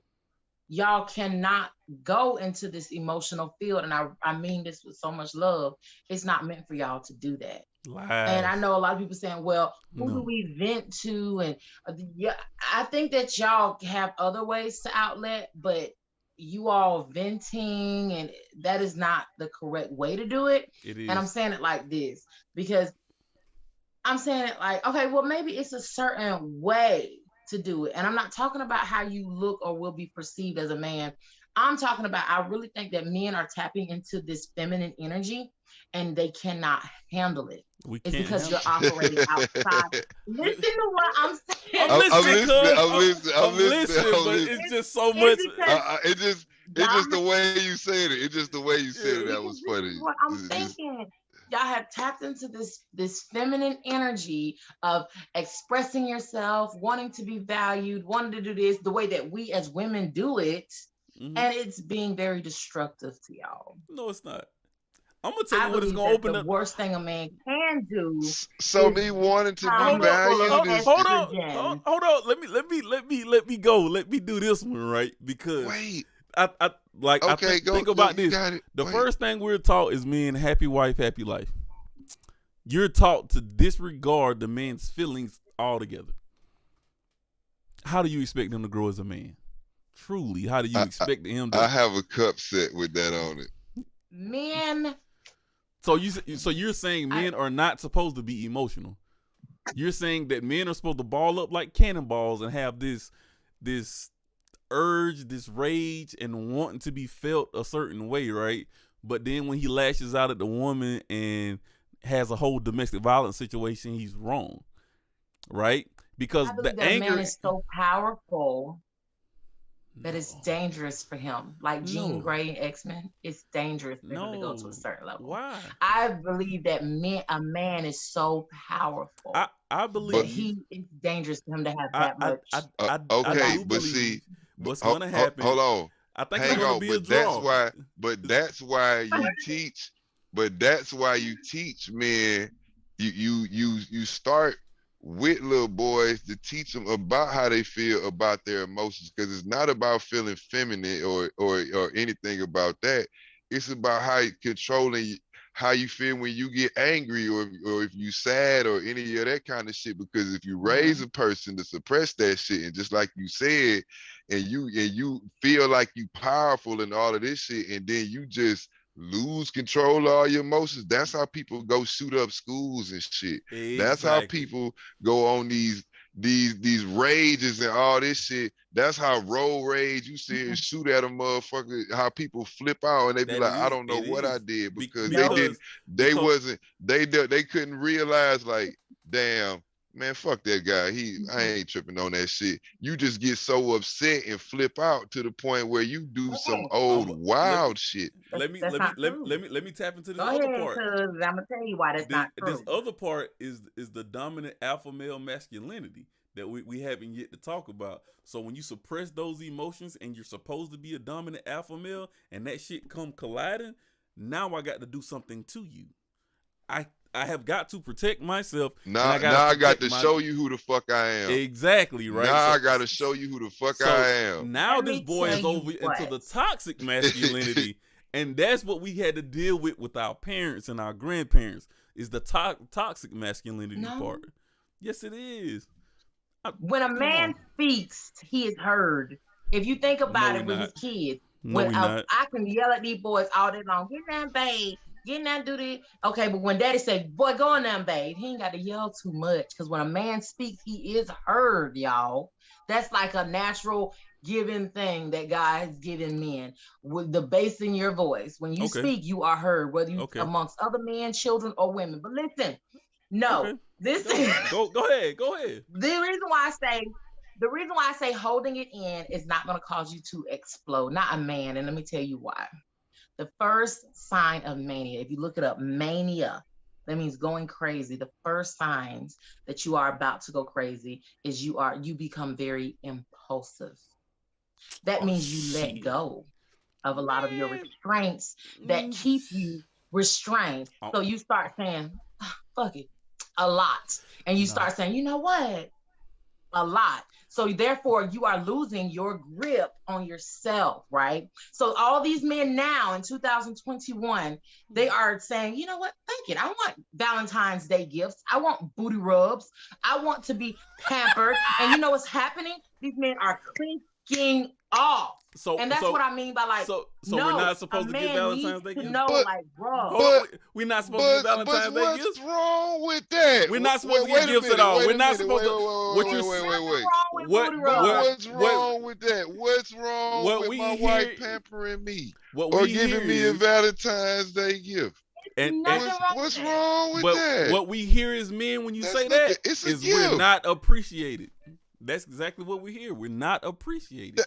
Y'all cannot go into this emotional field, and I mean this with so much love. It's not meant for y'all to do that. And I Lies. know a lot of people saying, well, who do No. we vent to? And yeah, I think that y'all have other ways to outlet, but you all venting, and that is not the correct way to do it. It And I'm is. saying it like this because I'm saying it like, okay, well, maybe it's a certain way to do it. And I'm not talking about how you look or will be perceived as a man. I'm talking about, I really think that men are tapping into this feminine energy and they cannot handle it. We It's can't because handle you're operating outside. Listen it. to what I'm I'm saying. listening, cuz. I'm I'm listening. listening, I'm but listening. it's just so much. It's because It's y'all just the way you said it. It's just the way you said it that was this funny. is what I'm thinking. Y'all have tapped into this feminine energy of expressing yourself, wanting to be valued, wanting to do this the way that we as women do it, and it's being very destructive to y'all. No, it's not. I'm gonna tell I you what it's believe gonna that open the up. worst thing a man can do So is me wanting to be time full of valued is hold on, estrogen. hold on. Let me go. Let me do this one right because wait. I Okay, think about you this. got it. The Wait. first thing we're taught is men happy wife, happy life. You're taught to disregard the man's feelings altogether. How do you expect him to grow as a man? Truly, how do you expect him to? I have a cup set with that on it. Men. So you're saying men are not supposed to be emotional. You're saying that men are supposed to ball up like cannonballs and have this urge, this rage, and wanting to be felt a certain way, right? But then when he lashes out at the woman and has a whole domestic violence situation, he's wrong, right? Because I believe the that a anger man is so powerful that it's dangerous for him. Like Jean Grey in X-Men, it's dangerous for him to go to a certain level. Why? I believe that a man is so powerful. I believe that it's dangerous for him to have that much. Okay, but see, what's gonna happen? Hold on. I think it's gonna be a draw. That's why you teach. But that's why you teach men. You start with little boys to teach them about how they feel about their emotions, because it's not about feeling feminine or anything about that. It's about how you controlling how you feel when you get angry or if you sad or any of that kind of shit. Because if you raise a person to suppress that shit, and just like you said, and you feel like you powerful and all of this shit, and then you just lose control of all your emotions. That's how people go shoot up schools and shit. Exactly. That's how people go on these rages and all this shit. That's how road rage, you see it, shoot at a motherfucker, how people flip out and they be like, I don't know what I did, because they couldn't realize, like, damn, man, fuck that guy. I ain't tripping on that shit. You just get so upset and flip out to the point where you do some wild shit. Let me tap into this other part. I'm gonna tell you why that's not true. This other part is the dominant alpha male masculinity that we haven't yet to talk about. So when you suppress those emotions and you're supposed to be a dominant alpha male, and that shit come colliding, now I got to do something to you. I have got to protect myself. Now I got to show you who the fuck I am. Exactly, right? Now I got to show you who the fuck I am. Now this boy is over into the toxic masculinity, and that's what we had to deal with our parents and our grandparents, is the toxic masculinity part. Yes, it is. When a man speaks, he is heard. If you think about it with his kids, I can yell at these boys all day long, get down, babe. Get down, do this. Okay, but when daddy say, boy, go on down, babe, he ain't got to yell too much, because when a man speaks, he is heard, y'all. That's like a natural given thing that God has given men, with the bass in your voice. When you speak, you are heard, whether you amongst other men, children, or women. But listen, listen. Go ahead. The reason why I say holding it in is not going to cause you to explode. Not a man, and let me tell you why. The first sign of mania, if you look it up, mania, That means going crazy. The first signs that you are about to go crazy is you become very impulsive. That means you let go of a lot of your restraints that keep you restrained. So you start saying, fuck it, a lot. And you start saying, you know what? A lot. So therefore you are losing your grip on yourself, right? So all these men now in 2021, they are saying, you know what? Thank it. I want Valentine's Day gifts. I want booty rubs. I want to be pampered. And you know what's happening? These men are clinking off. And that's what I mean by like, so no, we're not supposed to get Valentine's Day gifts. Like, bro, we're not supposed to get Valentine's Day gifts. What's wrong with that? We're not supposed to get gifts at all. We're not supposed to. Wait. What's wrong with that? What's wrong with my wife pampering me or giving me a Valentine's Day gift? And what's wrong with that? What we hear is men when you say that is we're not appreciated. That's exactly what we hear. We're not appreciated.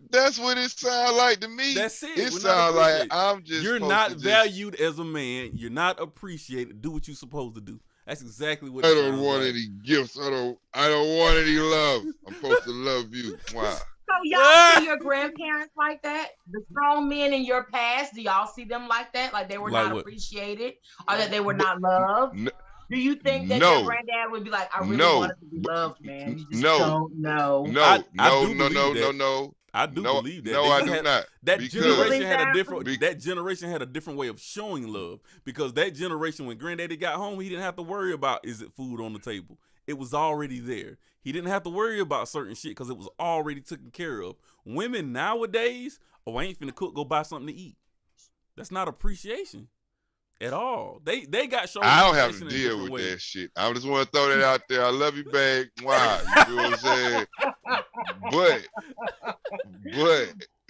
That's what it sounds like to me. That's it. It sounds like I'm just. You're not valued as a man. You're not appreciated. Do what you're supposed to do. That's exactly what. I don't want any gifts. I don't want any love. I'm supposed to love you. Wow. So y'all see your grandparents like that? The strong men in your past, do y'all see them like that? Like they were not appreciated, or that they were not loved? Do you think that your granddad would be like, I really wanted to be loved, man? You just don't know. No. I do believe that. No, I do not. That generation had a different. That generation had a different way of showing love, because that generation, when Granddaddy got home, he didn't have to worry about is it food on the table. It was already there. He didn't have to worry about certain shit because it was already taken care of. Women nowadays, I ain't finna cook. Go buy something to eat. That's not appreciation at all. They got shown. I don't have to deal with that shit. I just want to throw that out there. I love you, babe. Why? You know what I'm saying? But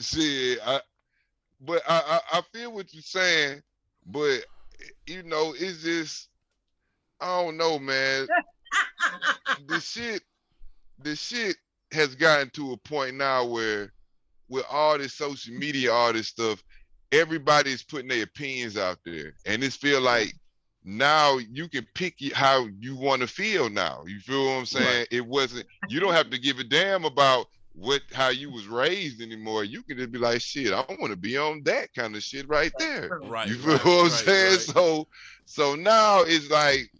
see, I feel what you're saying, but you know, it's just, I don't know, man. The shit has gotten to a point now where with all this social media, all this stuff, everybody's putting their opinions out there, and it feel like now you can pick how you want to feel now. You feel what I'm saying? Right. You don't have to give a damn about how you was raised anymore. You can just be like, shit, I want to be on that kind of shit right there. Right. You feel what I'm saying? Right. So now it's like,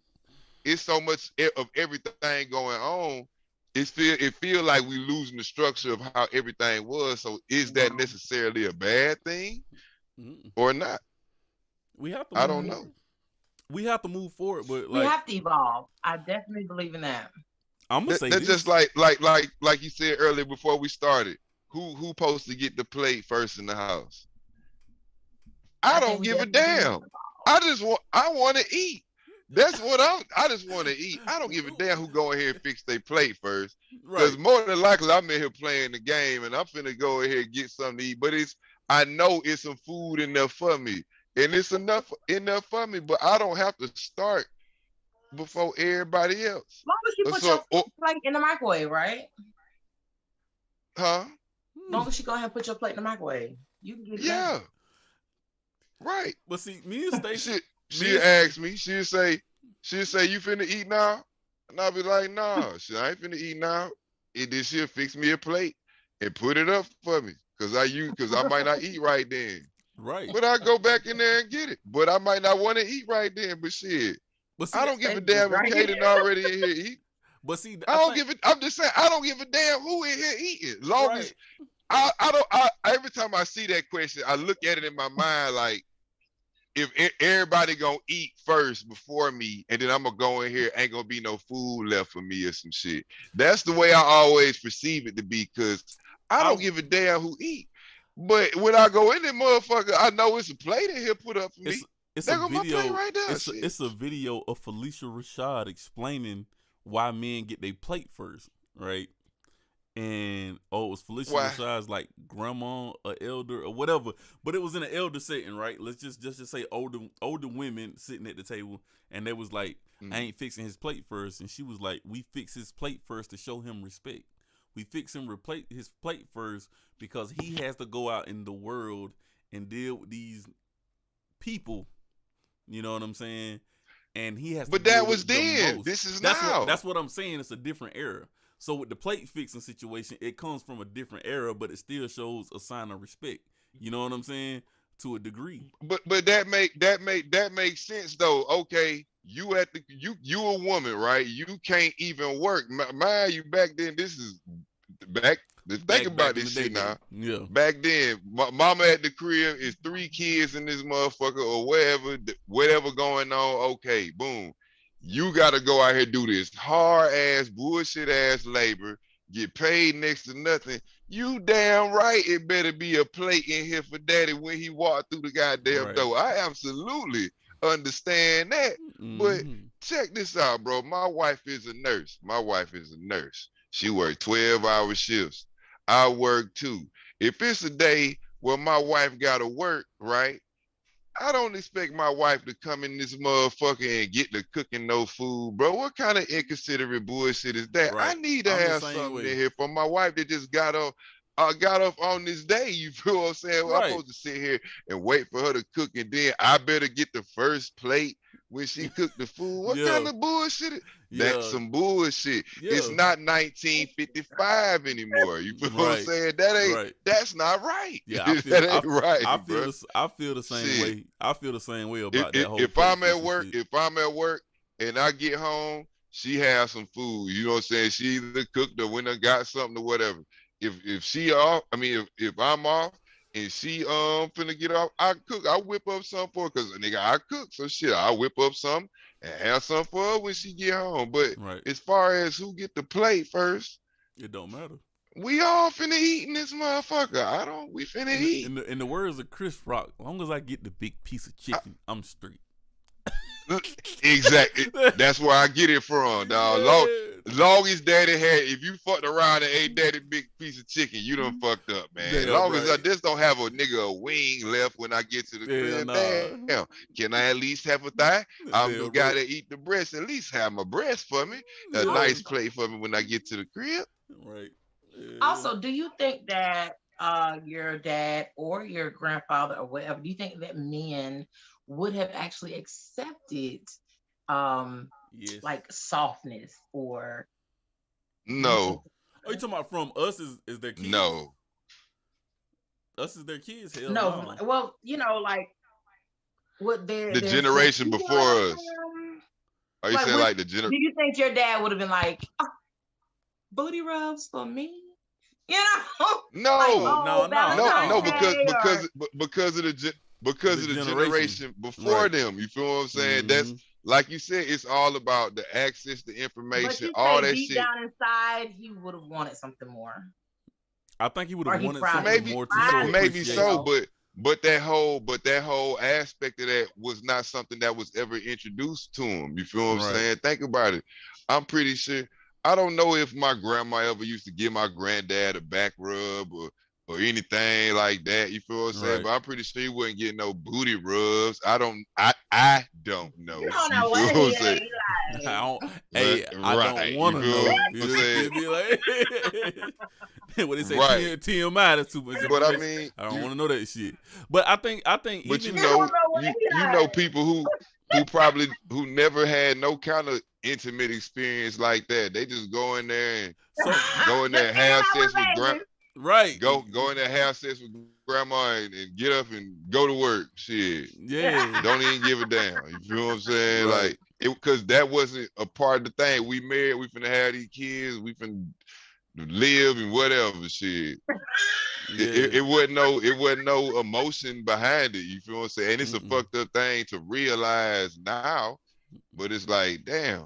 it's so much of everything going on. It feel like we losing the structure of how everything was. So is that necessarily a bad thing or not? I don't know. We have to move forward, but we have to evolve. I definitely believe in that. I'm gonna say that's just like you said earlier before we started. Who supposed to get the plate first in the house? I don't give a damn. I want to eat. That's what I just want to eat. I don't give a damn who go in here and fix their plate first. Because more than likely I'm in here playing the game and I'm finna go in here and get something to eat. But I know it's some food in there for me. And it's enough in there for me, but I don't have to start before everybody else. As long as you put your plate in the microwave, right? Huh? As long as you go ahead and put your plate in the microwave, you can get it. Yeah. Right. But see, me and Stacey, she'll ask me, she'll say, you finna eat now? And I'll be like, nah, shit, I ain't finna eat now. Then she'll fix me a plate and put it up for me. Cause I might not eat right then. Right. But I go back in there and get it. But I might not want to eat right then. But shit. But see, I don't give a damn if Kaden already in here eating. But see, I'm just saying, I don't give a damn who in here eating. As long as every time I see that question, I look at it in my mind like, if everybody gonna eat first before me, and then I'm gonna go in here, ain't gonna be no food left for me or some shit. That's the way I always perceive it to be, because I don't give a damn who eat. But when I go in there, motherfucker, I know it's a plate in here put up for me. It's a video. It's a video of Felicia Rashad explaining why men get their plate first, right? And it was Felicia Rashad's like grandma or elder or whatever, but it was in an elder setting, right? Let's just say older women sitting at the table, and they was like, I ain't fixing his plate first, and she was like, we fix his plate first to show him respect. We fix him his plate first because he has to go out in the world and deal with these people. You know what I'm saying? and he has. But that was then. This is now. That's what I'm saying. It's a different era. So with the plate fixing situation, it comes from a different era, but it still shows a sign of respect. You know what I'm saying? To a degree. But that makes sense though. Okay, you a woman, right? You can't even work. Mind you, back then, this is back. Think about this shit now. Yeah. Back then, mama at the crib is 3 kids in this motherfucker or whatever going on. Okay, boom. You gotta go out here do this hard ass bullshit ass labor, get paid next to nothing. You damn right it better be a plate in here for daddy when he walked through the goddamn door. I absolutely understand that. But check this out, bro. My wife is a nurse. She worked 12-hour shifts. I work too. If it's a day where my wife gotta work, right? I don't expect my wife to come in this motherfucker and get to cooking no food, bro. What kind of inconsiderate bullshit is that? Right. I need to have something in here for my wife that just got up on this day. You feel what I'm saying? Well, I'm supposed to sit here and wait for her to cook, and then I better get the first plate when she cooked the food. What kind of bullshit? That's some bullshit. It's not 1955 anymore. You feel what I'm saying? That's not right. Yeah, that ain't right. I feel the same way. I feel the same way about that whole. If I'm at work and I get home, she has some food. You know what I'm saying? She either cooked or went and got something or whatever. If she off, I mean if I'm off and she finna get off, I cook. I whip up something for her because nigga I cook. So shit, I whip up something and have something for her when she get home. But as far as who get the plate first, it don't matter. We all finna eat in this motherfucker. We finna eat. In the words of Chris Rock, as long as I get the big piece of chicken, I'm straight. Exactly. That's where I get it from, dog. Long as daddy if you fucked around and ate daddy big piece of chicken, you done fucked up, man. As long as I just don't have a nigga a wing left when I get to the crib, damn. Can I at least have a thigh? I'm the guy that eat the breast. At least have my breast for me. A nice plate for me when I get to the crib. Right. Yeah. Also, do you think that your dad or your grandfather or whatever, do you think that men would have actually accepted like softness or no? Are you talking about from us as their kids? No. Us as their kids? Hell no. Well, you know, like what the generation before us. Are you saying like the generation? Do you think your dad would have been like, booty rubs for me? You know? No, like, no, because of the generation before them. You feel what I'm saying? That's like you said, it's all about the access to information, all that shit. Down inside, he would have wanted something more. I think he would have wanted something more to maybe so, but that whole aspect of that was not something that was ever introduced to him. You feel what I'm saying? Think about it. I'm pretty sure. I don't know if my grandma ever used to give my granddad a back rub or anything like that. You feel what I'm saying? But I'm pretty sure he wouldn't get no booty rubs. I don't know. You don't know what I'm saying. I don't want to know. You be like, what they say, TMI. That's too much. But I mean, I don't want to know that shit. But I think. But you know people who never had no kind of intimate experience like that. They just go in there and have sex with grandma. Right. Go in there, have sex with grandma and get up and go to work. Shit. Yeah. Don't even give a damn. You feel what I'm saying? Like because that wasn't a part of the thing. We married, we finna have these kids, we finna live and whatever shit. It wasn't no emotion behind it. You feel what I'm saying? And it's a fucked up thing to realize now. But it's like, damn.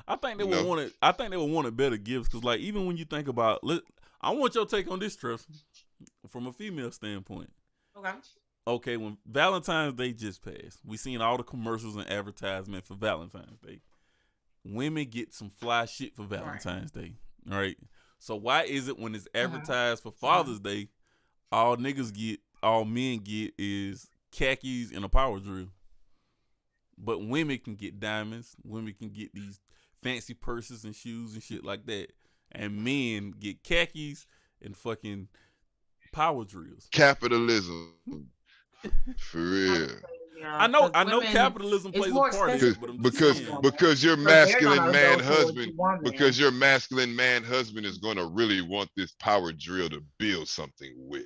I think they would want it. I think they would want it better gifts because, like, even when you think about, I want your take on this, Trust, from a female standpoint. Okay. When Valentine's Day just passed, we seen all the commercials and advertisement for Valentine's Day. Women get some fly shit for Valentine's Day, all right? So why is it when it's advertised for Father's Day, all men get is khakis and a power drill? But women can get diamonds. Women can get these fancy purses and shoes and shit like that. And men get khakis and fucking power drills. Capitalism. For real. Yeah, I know women, capitalism it's plays more a part in expensive it, but because your they're masculine gonna man go towards the husband woman. because your masculine man husband is gonna really want this power drill to build something with.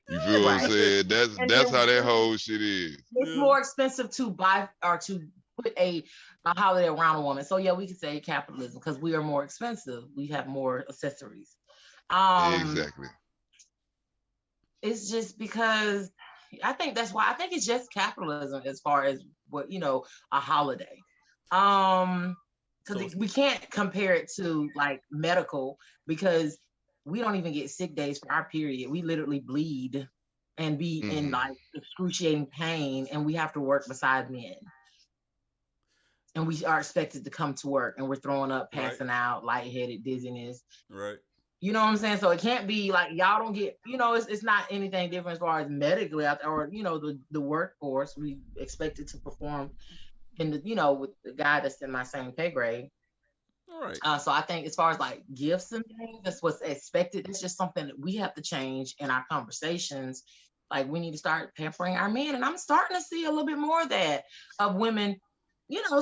You feel what I'm Right. saying? And That's then how that whole shit is. it's more expensive to buy or to put a holiday around a woman. So yeah, we could say capitalism because we are more expensive. We have more accessories. Exactly. It's just because I think that's why I think it's just capitalism as far as what a holiday. Because we can't compare it to like medical because we don't even get sick days for our period. We literally bleed and be in like excruciating pain, and we have to work beside men. And we are expected to come to work, and we're throwing up, passing out, lightheaded, dizziness. Right. You know what I'm saying? So it can't be like y'all don't get, it's not anything different as far as medically out there or, the workforce. We expected to perform in the, with the guy that's in my same pay grade. All right. So I think as far as like gifts and things, that's what's expected. It's just something that we have to change in our conversations. Like we need to start pampering our men. And I'm starting to see a little bit more of that of women,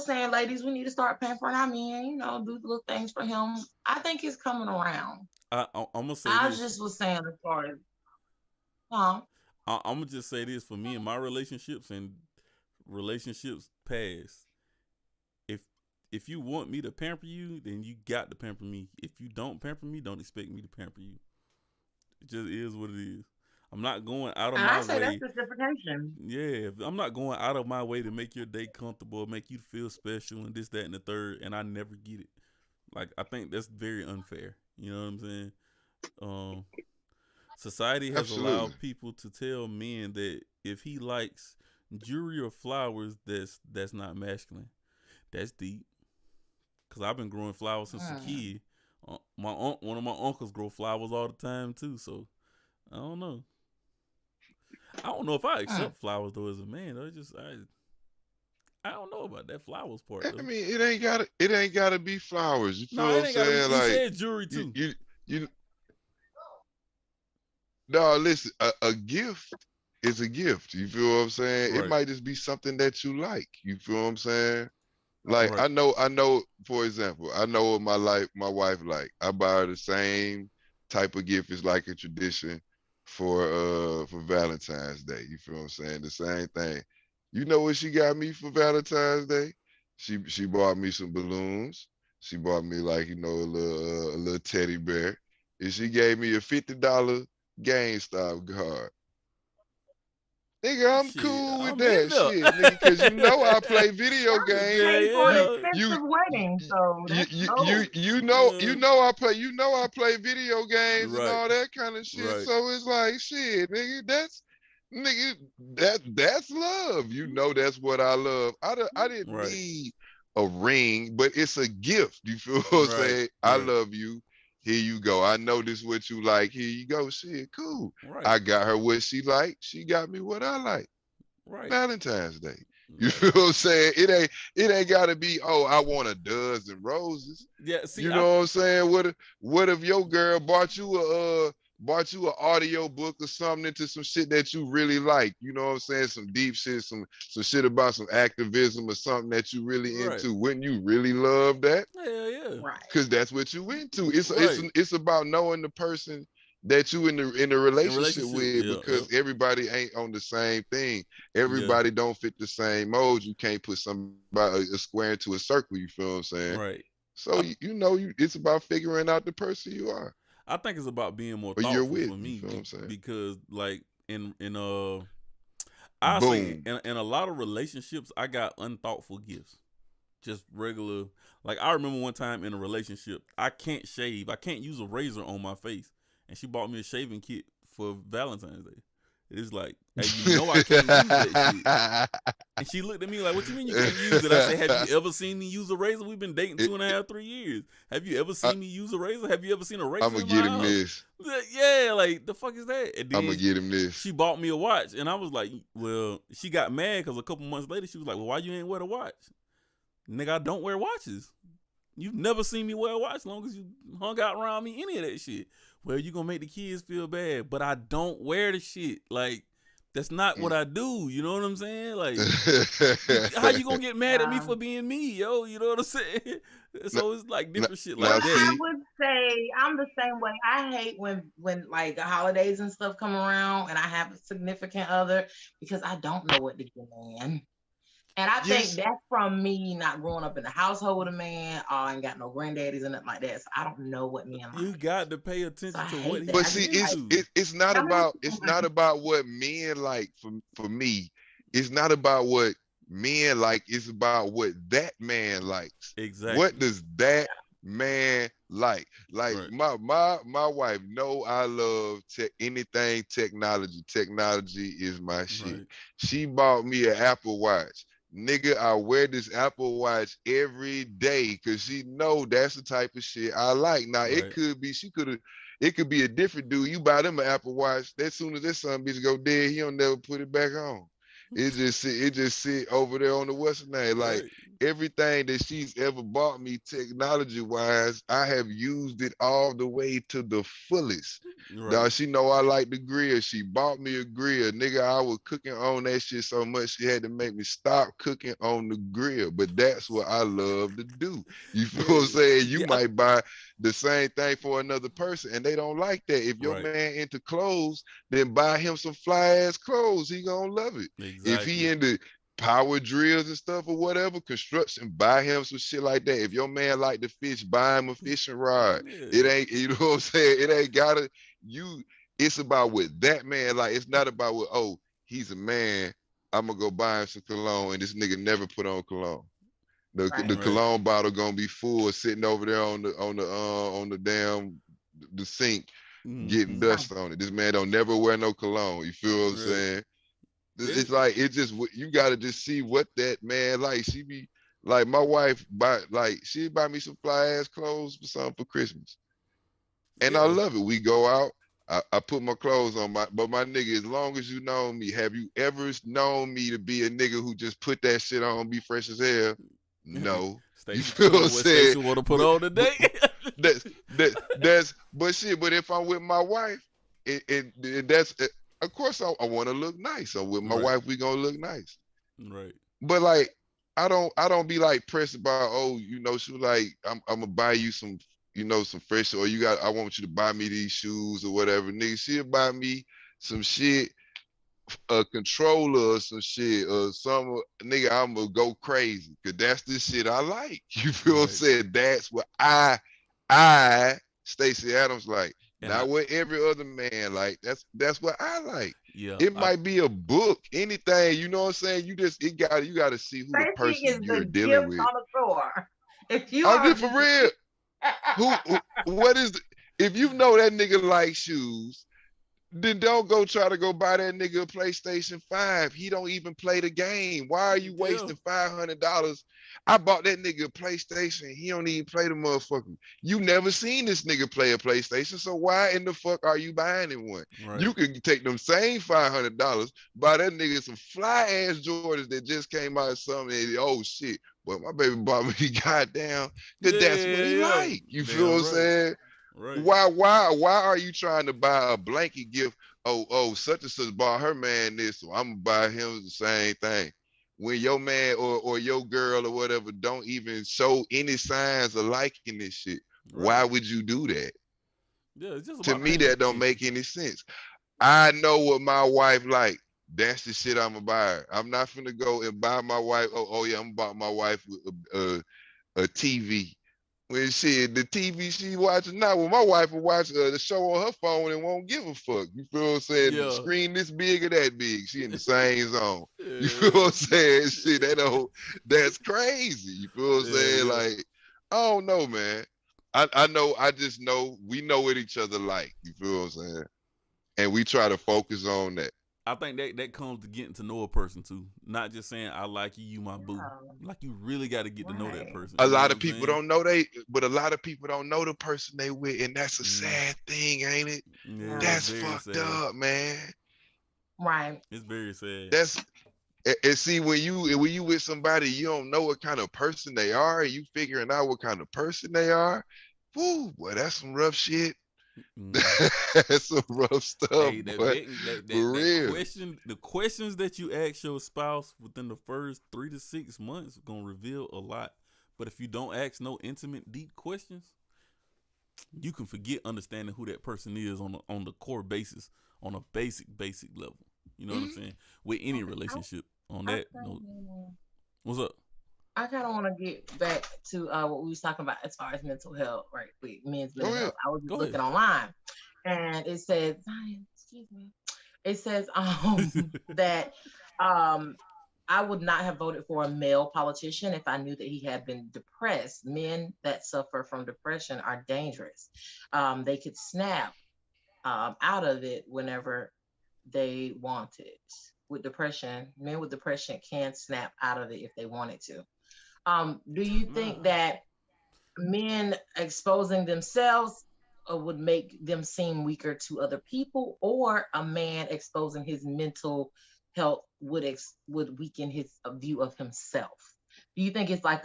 saying, ladies, we need to start pampering our men, do little things for him. I think it's coming around. I'm gonna say I this. just was saying as far as, I'm gonna just say this for me and my relationships and relationships past. If you want me to pamper you, then you got to pamper me. If you don't pamper me, don't expect me to pamper you. It just is what it is. I'm not going out of my way. I say that's reciprocation. Yeah, I'm not going out of my way to make your day comfortable, make you feel special, and this, that, and the third, and I never get it. Like I think that's very unfair. You know what I'm saying? Society has allowed people to tell men that if he likes jewelry or flowers, that's not masculine. That's deep. Cause I've been growing flowers since a kid. One of my uncles grow flowers all the time too. So I don't know. I don't know if I accept flowers though as a man. I don't know about that flowers part. Though. I mean, it ain't gotta be flowers. You feel what I'm You saying? Like said jewelry too. No, listen. A gift is a gift. You feel what I'm saying? Right. It might just be something that you like. You feel what I'm saying? Like I know. For example, I know what my wife like. I buy her the same type of gift. It's like a tradition for Valentine's Day. You feel what I'm saying? The same thing. You know what she got me for Valentine's Day? She bought me some balloons. She bought me like a little teddy bear, and she gave me a $50 GameStop card. Nigga, I'm cool with that shit, nigga, because I play video games. I play video games and all that kind of shit. Right. So it's like shit, nigga. That's love. That's what I love. I didn't need a ring, but it's a gift. You feel what I'm saying? I love you. Here you go. I know this is what you like. Here you go. Shit, cool. Right. I got her what she liked. She got me what I like. Right. Valentine's Day. You feel what I'm saying? It ain't gotta be, I want a dozen roses. Yeah, see, what I'm saying? What if your girl bought you an audio book or something into some shit that you really like? You know what I'm saying? Some deep shit, some shit about some activism or something that you really into. Wouldn't you really love that? Hell yeah. Right. Because that's what you into. It's about knowing the person that you in the relationship with, because everybody ain't on the same thing. Everybody don't fit the same mold. You can't put somebody a square into a circle. You feel what I'm saying? Right. So it's about figuring out the person you are. I think it's about being more thoughtful for me, because like I say in a lot of relationships, I got unthoughtful gifts, just regular. Like I remember one time in a relationship, I can't shave, I can't use a razor on my face, and she bought me a shaving kit for Valentine's Day. It's like, hey, I can't use that shit. And she looked at me like, what you mean you can't use it? I said, have you ever seen me use a razor? We've been dating 2.5, 3 years. Have you ever seen me use a razor? Have you ever seen a razor? I'm going to get him this. Yeah, like, the fuck is that? And then I'm going to get him this. She bought me a watch, and I was like, well, she got mad because a couple months later, she was like, well, why you ain't wear the watch? Nigga, I don't wear watches. You've never seen me wear a watch as long as you hung out around me, any of that shit. Well, you gonna make the kids feel bad, but I don't wear the shit. Like, That's not what I do. You know what I'm saying? Like, how you gonna get mad at me for being me, yo? You know what I'm saying? So it's like different shit like that. I would say I'm the same way. I hate when like the holidays and stuff come around and I have a significant other because I don't know what to get in. And I think that's from me not growing up in the household with a man. I ain't got no granddaddies and nothing like that. So I don't know what men like. You got to pay attention to what. But see, it's not about what men like. For me, it's not about what men like. It's about what that man likes. Exactly. What does that man like? Like my wife know I love anything technology. Technology is my shit. Right. She bought me an Apple Watch. Nigga, I wear this Apple Watch every day because she know that's the type of shit I like. Now it could be it could be a different dude. You buy them an Apple Watch, as soon as this son bitch go dead, he don't never put it back on. It just sit over there on the western name. Like everything that she's ever bought me technology wise, I have used it all the way to the fullest. Now she know I like the grill. She bought me a grill. Nigga, I was cooking on that shit so much she had to make me stop cooking on the grill. But that's what I love to do. You feel what I'm saying? You might buy the same thing for another person and they don't like that. If your man into clothes, then buy him some fly ass clothes. He gonna love it. Exactly. If he into power drills and stuff or whatever, construction, buy him some shit like that. If your man like to fish, buy him a fishing rod. It ain't, you know what I'm saying? It ain't gotta, it's about what that man like. It's not about what, oh, he's a man, I'm gonna go buy him some cologne and this nigga never put on cologne. The cologne bottle gonna be full sitting over there on the damn the sink, getting dust on it. This man don't never wear no cologne. You feel what I'm saying? It's like, it's just, you gotta just see what that man like. She be like, my wife she buy me some fly ass clothes for something for Christmas, and I love it. We go out, I put my clothes on, but my nigga, as long as you know me, have you ever known me to be a nigga who just put that shit on, be fresh as hell? No. You feel what I'm saying? You want to put on today? But if I'm with my wife, that's of course I want to look nice. So with my wife, we gonna look nice. Right. But like, I don't be like pressed about, oh, you know, she was like, I'm gonna buy you some, you know, some fresh, or I want you to buy me these shoes or whatever. Nigga, she'll buy me some shit, a controller or some shit or some, nigga, I'm gonna go crazy because that's the shit I like. You feel what I'm saying? That's what I Stacey Adams like. Not what every other man like. That's what I like. Yeah. It might be a book, anything, you know what I'm saying? You gotta see who the person you're dealing with. On the floor. If you I'm just for real. If you know that nigga like shoes, then don't go try to go buy that nigga a PlayStation 5. He don't even play the game. Why are you wasting $500? I bought that nigga a PlayStation. He don't even play the motherfucker. You never seen this nigga play a PlayStation, so why in the fuck are you buying him one? Right. You can take them same $500, buy that nigga some fly ass Jordans that just came out of something. And, oh shit, but my baby bought me goddamn. That's what he like. You feel what I'm saying? Right. Why are you trying to buy a blanket gift? Oh, such and such bought her man this, so I'm gonna buy him the same thing. When your man or your girl or whatever don't even show any signs of liking this shit, why would you do that? Yeah, it's just to me that don't make any sense. I know what my wife like. That's the shit I'm gonna buy her. I'm not finna go and buy my wife. Oh yeah, I'm about my wife a TV. When shit, the TV she watching now, when my wife will watch the show on her phone and won't give a fuck. You feel what I'm saying? Yeah. The screen this big or that big, she in the same zone. You feel what I'm saying? Shit, that's crazy. You feel what I'm saying? Like, I don't know, man. I just know we know what each other like. You feel what I'm saying? And we try to focus on that. I think that comes to getting to know a person too. Not just saying I like you, my boo. Like you really got to get to know that person. A lot of people don't know but a lot of people don't know the person they with, and that's a sad thing, ain't it? Yeah, that's fucked up, man. Right. It's very sad. And see, when you with somebody, you don't know what kind of person they are, and you figuring out what kind of person they are. Woo, boy, that's some rough shit. That's some rough stuff, hey, boy. For real. The questions that you ask your spouse within the first 3 to 6 months gonna reveal a lot. But if you don't ask no intimate, deep questions, you can forget understanding who that person is on the core basis, on a basic level. You know what I'm saying? With any relationship on that note. What's up? I kind of want to get back to what we was talking about as far as mental health, right? With men's mental health. I was just looking online, and it says, excuse me, it says that I would not have voted for a male politician if I knew that he had been depressed. Men that suffer from depression are dangerous. They could snap out of it whenever they want it. With depression, men with depression can snap out of it if they wanted to. Do you think that men exposing themselves would make them seem weaker to other people, or a man exposing his mental health would weaken his view of himself? Do you think it's like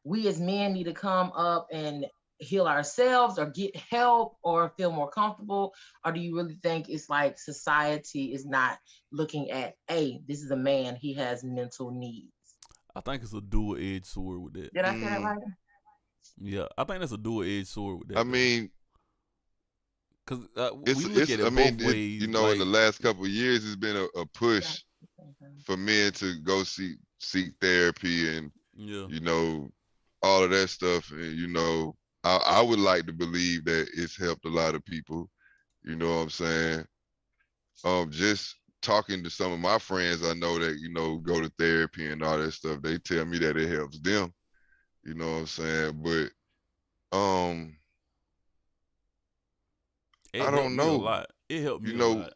we as men need to come up and heal ourselves or get help or feel more comfortable? Or do you really think it's like society is not looking at, hey, this is a man, he has mental needs? I think it's a dual-edged sword with that. Did I say that right? Yeah, I think that's a dual-edged sword with that. I mean, because we look at it both ways. You know, in the last couple of years, it's been a push for men to go seek therapy and you know, all of that stuff. And you know, I would like to believe that it's helped a lot of people. You know what I'm saying? Just talking to some of my friends, I know that, you know, go to therapy and all that stuff. They tell me that it helps them. You know what I'm saying? But I don't know. A lot. It helped me. You know,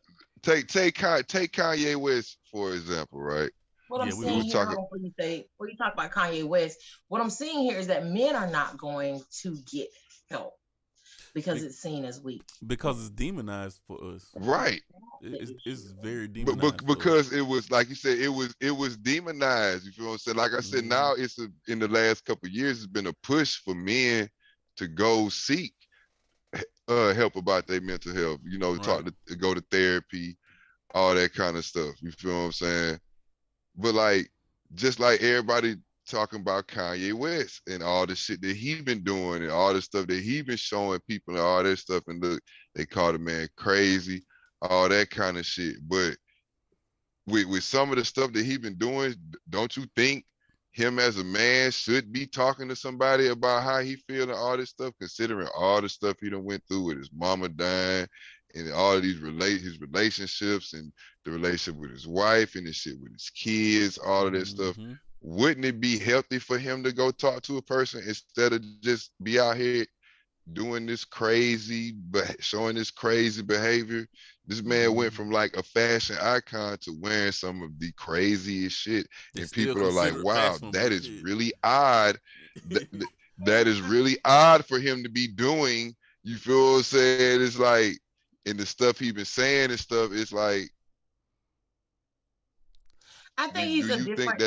take Kanye West for example, right? What I'm seeing here, before you talk about Kanye West, what I'm seeing here is that men are not going to get help because it's seen as weak. Because it's demonized for us. Right. It's very demonized. Because it was, like you said, it was demonized. You feel what I'm saying? Like I said, now in the last couple of years, it's been a push for men to go seek help about their mental health. You know, go to therapy, all that kind of stuff. You feel what I'm saying? But like, just like everybody talking about Kanye West and all the shit that he been doing and all the stuff that he been showing people and all that stuff, and look, they call the man crazy, all that kind of shit. But with some of the stuff that he been doing, don't you think him as a man should be talking to somebody about how he feel and all this stuff, considering all the stuff he done went through with his mama dying and all of these his relationships and the relationship with his wife and the shit with his kids, all of that stuff? Wouldn't it be healthy for him to go talk to a person instead of just be out here doing this crazy, showing this crazy behavior? This man went from like a fashion icon to wearing some of the craziest shit, and people are like, wow, that is really odd. That is really odd for him to be doing. You feel what I'm saying? It's like, and the stuff he been saying and stuff, it's like, I think he's a different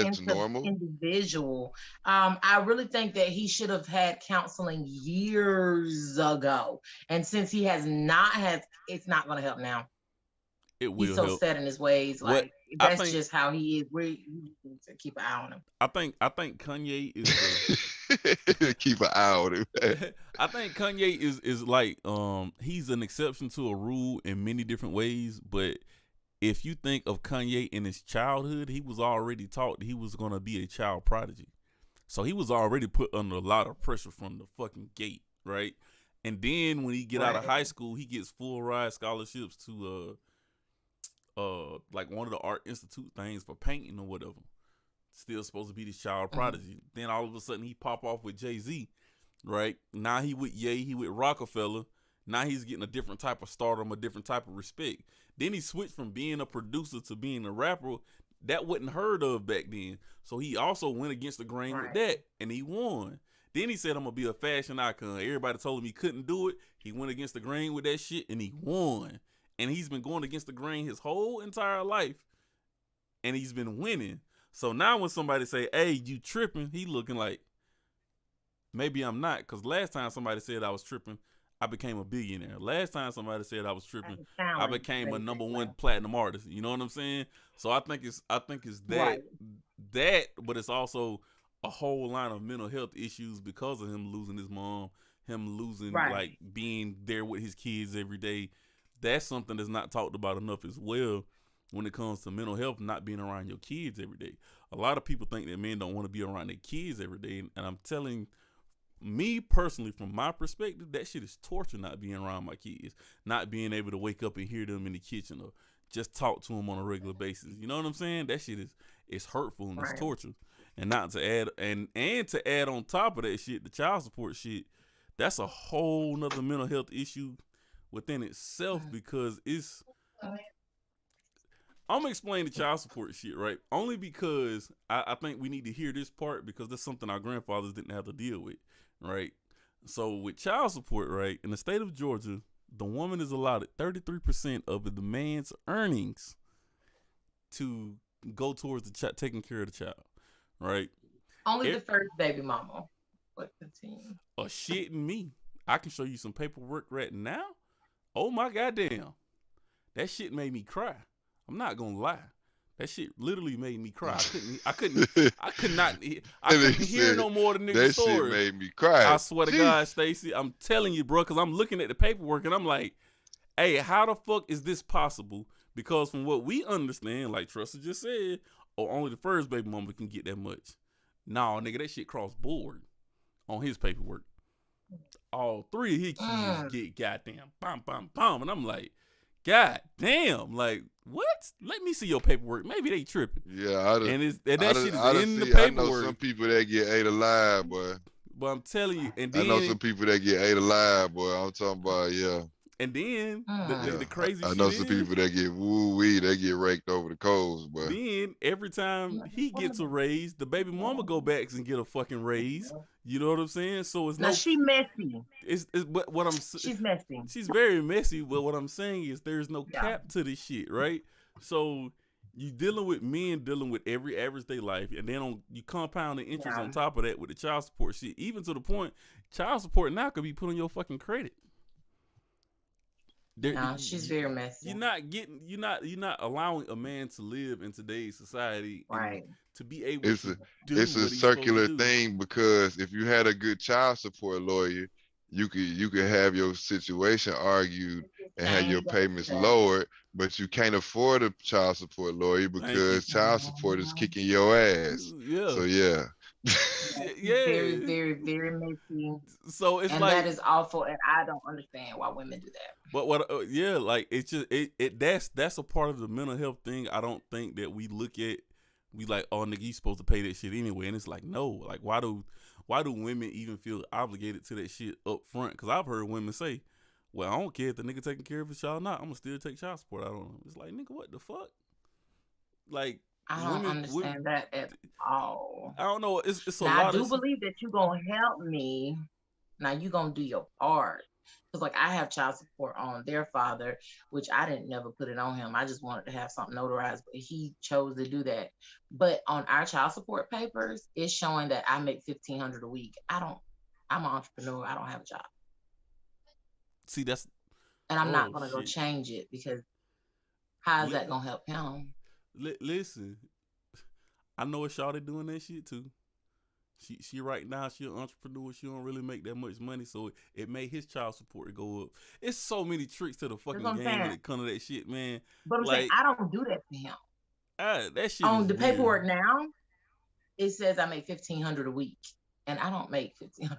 individual. I really think that he should have had counseling years ago. And since he has not had, it's not going to help now. It will He's so help. Set in his ways. Like, that's just how he is. We need to keep an eye on him. I think Kanye is keep an eye on him. I think Kanye is like, he's an exception to a rule in many different ways, but if you think of Kanye in his childhood, he was already taught that he was going to be a child prodigy. So he was already put under a lot of pressure from the fucking gate, right? And then when he get out of high school, he gets full ride scholarships to like one of the Art Institute things for painting or whatever. Still supposed to be this child prodigy. Then all of a sudden he pop off with Jay-Z, right? Now he with Ye, he with Rockefeller. Now he's getting a different type of stardom, a different type of respect. Then he switched from being a producer to being a rapper. That wasn't heard of back then. So he also went against the grain with that, and he won. Then he said, I'm going to be a fashion icon. Everybody told him he couldn't do it. He went against the grain with that shit, and he won. And he's been going against the grain his whole entire life, and he's been winning. So now when somebody say, hey, you tripping, he looking like, maybe I'm not. Because last time somebody said I was tripping, I became a billionaire. Last time somebody said I was tripping, talent, I became a number basically. 1 platinum artist. You know what I'm saying? So I think it's Right. that, but it's also a whole line of mental health issues because of him losing his mom, him losing Right. like being there with his kids every day. That's something that's not talked about enough as well when it comes to mental health, not being around your kids every day. A lot of people think that men don't want to be around their kids every day, and I'm telling me personally, from my perspective, that shit is torture, not being around my kids, not being able to wake up and hear them in the kitchen or just talk to them on a regular basis. You know what I'm saying? That shit is hurtful and it's Right. torture. And not to add and to add on top of that shit, the child support shit, that's a whole nother mental health issue within itself, because it's, I'm gonna explain the child support shit, right? Only because I think we need to hear this part, because that's something our grandfathers didn't have to deal with, right? So with child support, right, in the state of Georgia, the woman is allotted 33% of the man's earnings to go towards the taking care of the child, right? Only the first baby mama. But continue. Shitting me. I can show you some paperwork right now. Oh my goddamn. That shit made me cry. I'm not gonna lie. That shit literally made me cry. I could not hear no more than niggas' story. That shit made me cry. I swear to God, Stacey, I'm telling you, bro, because I'm looking at the paperwork and I'm like, hey, how the fuck is this possible? Because from what we understand, like Trusty just said, only the first baby mama can get that much. Nah, nigga, that shit cross board on his paperwork. All 3 of his kids get goddamn bam, bam, bam. And I'm like, God damn, like, what? Let me see your paperwork. Maybe they tripping. Yeah, that shit is in the paperwork. I know some people that get ate alive, boy. But I'm telling you, and then I know some people that get ate alive, boy. I'm talking about, yeah. And then the crazy I know some people that get woo-wee, they get raked over the coals, boy. Then every time he gets a raise, the baby mama go back and get a fucking raise. You know what I'm saying? So it's now she messy. It's what I'm. She's messy. She's very messy. But what I'm saying is there's no cap to this shit, right? So you dealing with men dealing with every average day life, and then you compound the interest on top of that with the child support shit. Even to the point, child support now could be put on your fucking credit. No, she's very messy. You're not allowing a man to live in today's society, right? To be able it's a circular thing, because if you had a good child support lawyer, you could have your situation argued and have your payments lowered, but you can't afford a child support lawyer because child support is kicking your ass. Yeah. So yeah. Yeah. Very, very, very messy. So it's and like, that is awful, and I don't understand why women do that. But what? Like it's just that's a part of the mental health thing. I don't think that we look at. We like, oh nigga, you supposed to pay that shit anyway, and it's like, no, like why do women even feel obligated to that shit up front? Because I've heard women say, well, I don't care if the nigga taking care of his child or not, I'm gonna still take child support out on him. It's like, nigga, what the fuck? Like, I don't understand that at all. I don't know. It's a now, lot. I do believe that you're gonna help me. Now you gonna do your part. Because like I have child support on their father, which I didn't never put it on him. I just wanted to have something notarized, but he chose to do that. But on our child support papers, it's showing that I make $1,500 a week. I'm an entrepreneur. I don't have a job. See, and I'm not gonna go change it, because how is that gonna help him? Listen, I know a shawty doing that shit too. She right now, she an entrepreneur. She don't really make that much money, so it made his child support go up. It's so many tricks to the fucking game when it comes to that shit, man. But I'm saying, I don't do that to him. That shit on the paperwork now, it says I make $1,500 a week, and I don't make $1,500.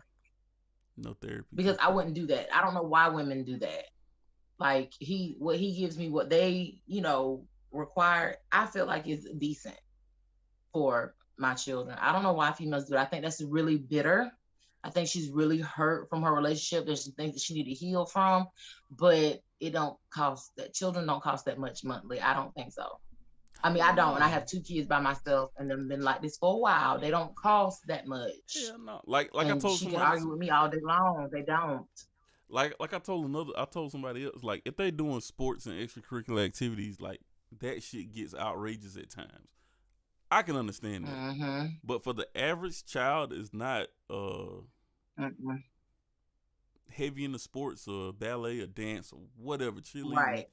No therapy. Because I wouldn't do that. I don't know why women do that. Like what he gives me, what they require, I feel like is decent for my children. I don't know why females do it. I think that's really bitter. I think she's really hurt from her relationship. There's some things that she need to heal from, but children don't cost that much monthly. I don't think so. I mean, I don't. And I have 2 kids by myself, and they've been like this for a while. They don't cost that much. Yeah, no. Like I told somebody, she can argue with me all day long. They don't. Like I told somebody else, like if they're doing sports and extracurricular activities, like that shit gets outrageous at times. I can understand that. Mm-hmm. But for the average child, it's not heavy into sports or ballet or dance or whatever, cheerleading, Right.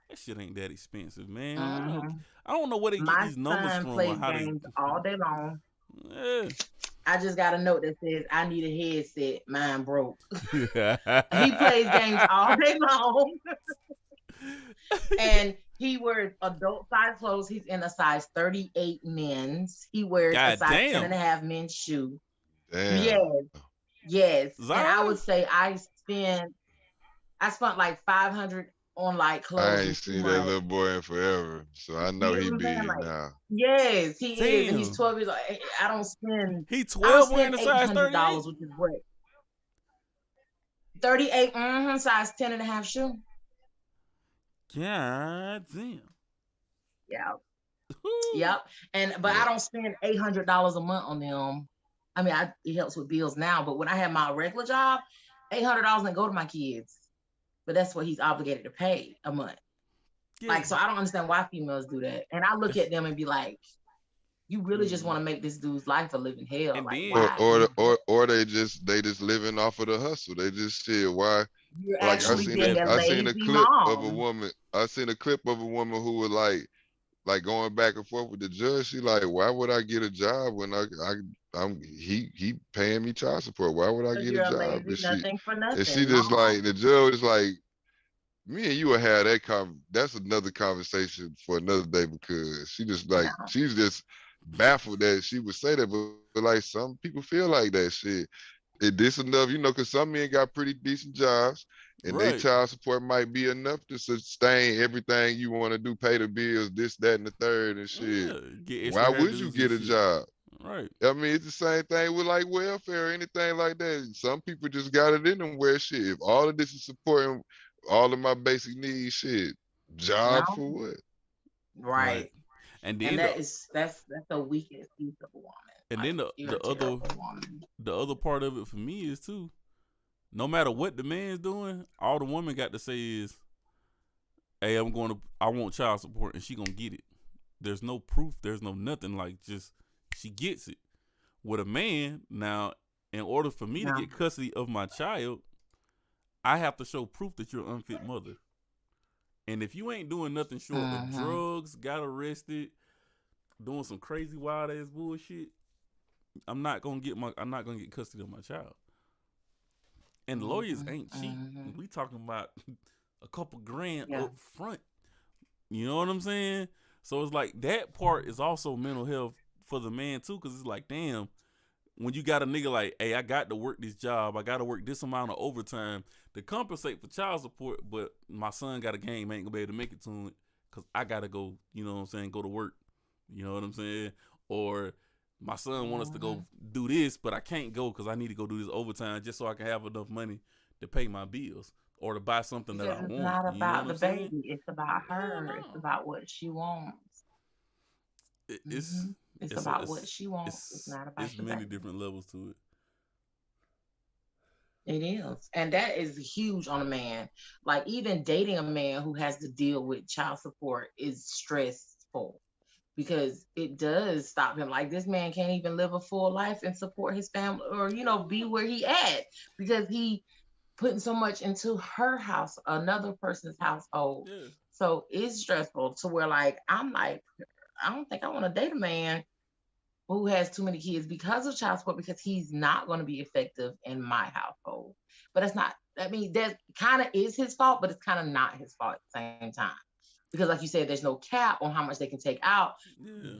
that shit ain't that expensive, man. Mm-hmm. I don't know where they get My these numbers son from or plays how they. games all day long. Yeah. I just got a note that says I need a headset. Mine broke. He plays games all day long. And he wears adult size clothes. He's in a size 38 men's. He wears God a size damn. 10 and a half men's shoe. Damn. Yes. Zion? And I would say I spent like 500 on like clothes. I ain't seen that little boy in forever, so I know he big like, now. Yes, he is. And he's 12 years old. I don't spend. He 12 wearing a size $800, which is what? 38, size 10 and a half shoe. God damn. Yeah. Yep. But I don't spend $800 a month on them. I mean, it helps with bills now, but when I had my regular job, $800 didn't go to my kids. But that's what he's obligated to pay a month. Yeah. Like, so I don't understand why females do that. And I look at them and be like, you really just want to make this dude's life a living hell. And like, why? Or they just living off of the hustle. They just said why. You're like I seen a clip of a woman. I seen a clip of a woman who was like going back and forth with the judge. She like, why would I get a job when he paying me child support? Why would I get a job? And she just like, the judge is like, me and you will have that that's another conversation for another day, because she just like, she's just baffled that she would say that, but like some people feel like that shit. This enough, because some men got pretty decent jobs, and their child support might be enough to sustain everything you want to do, pay the bills, this, that, and the third, and shit. Yeah, why would you get a job? Right. I mean, it's the same thing with like welfare or anything like that. Some people just got it in them where shit. If all of this is supporting all of my basic needs, shit, job for what? Right. And then that's the weakest piece of a woman. And then the other part of it for me is too, no matter what the man's doing, all the woman got to say is, hey, I want child support, and she gonna get it. There's no proof, there's no nothing, like just she gets it. With a man, now, in order for me to get custody of my child, I have to show proof that you're an unfit mother. And if you ain't doing nothing short of drugs, got arrested, doing some crazy wild ass bullshit, I'm not gonna get custody of my child. And lawyers ain't cheap. We talking about a couple grand up front. You know what I'm saying? So it's like that part is also mental health for the man too, because it's like, damn, when you got a nigga like, hey, I got to work this job, I got to work this amount of overtime to compensate for child support, but my son got a game, ain't gonna be able to make it to it because I gotta go, you know what I'm saying, go to work. You know what I'm saying? Or my son wants us to go do this, but I can't go because I need to go do this overtime just so I can have enough money to pay my bills or to buy something that I want. It's not about the baby. It's about her. It's about what she wants. It's about what she wants. It's not about the many baby. different levels to it. It is. And that is huge on a man. Like, even dating a man who has to deal with child support is stressful, because it does stop him. Like, this man can't even live a full life and support his family or, be where he at, because he putting so much into her house, another person's household. Yeah. So it's stressful to where, like, I'm like, I don't think I want to date a man who has too many kids because of child support, because he's not going to be effective in my household. But that's not, I mean, that kind of is his fault, but it's kind of not his fault at the same time. Because like you said, there's no cap on how much they can take out,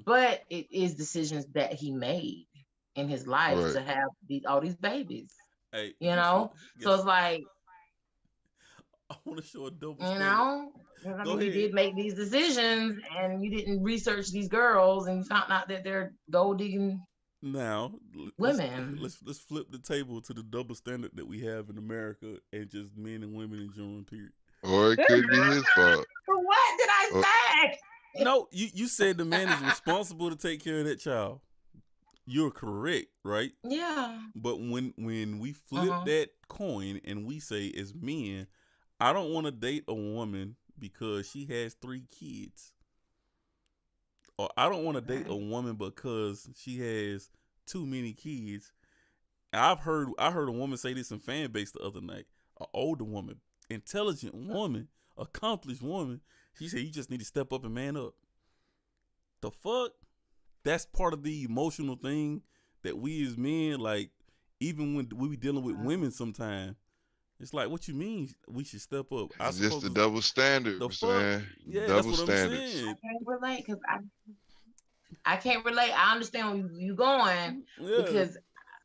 but it is decisions that he made in his life to have all these babies, hey, so it's like, I want to show a double standard. I mean, you did make these decisions and you didn't research these girls and you found out that they're gold digging women. Let's flip the table to the double standard that we have in America and just men and women in general, period. Or it could be his fault. What did I say? No, you said the man is responsible to take care of that child. You're correct, right? Yeah. But when we flip that coin and we say, as men, I don't want to date a woman because she has 3 kids. Or I don't want to date a woman because she has too many kids. I heard a woman say this in fan base the other night. an older woman, intelligent woman, accomplished woman. She said, you just need to step up and man up. The fuck? That's part of the emotional thing that we as men, like, even when we be dealing with women sometimes, it's like, what you mean we should step up? It's just the double standard, man. Yeah, double that's what standards. I'm saying. I can't relate because I can't relate. I understand where you going because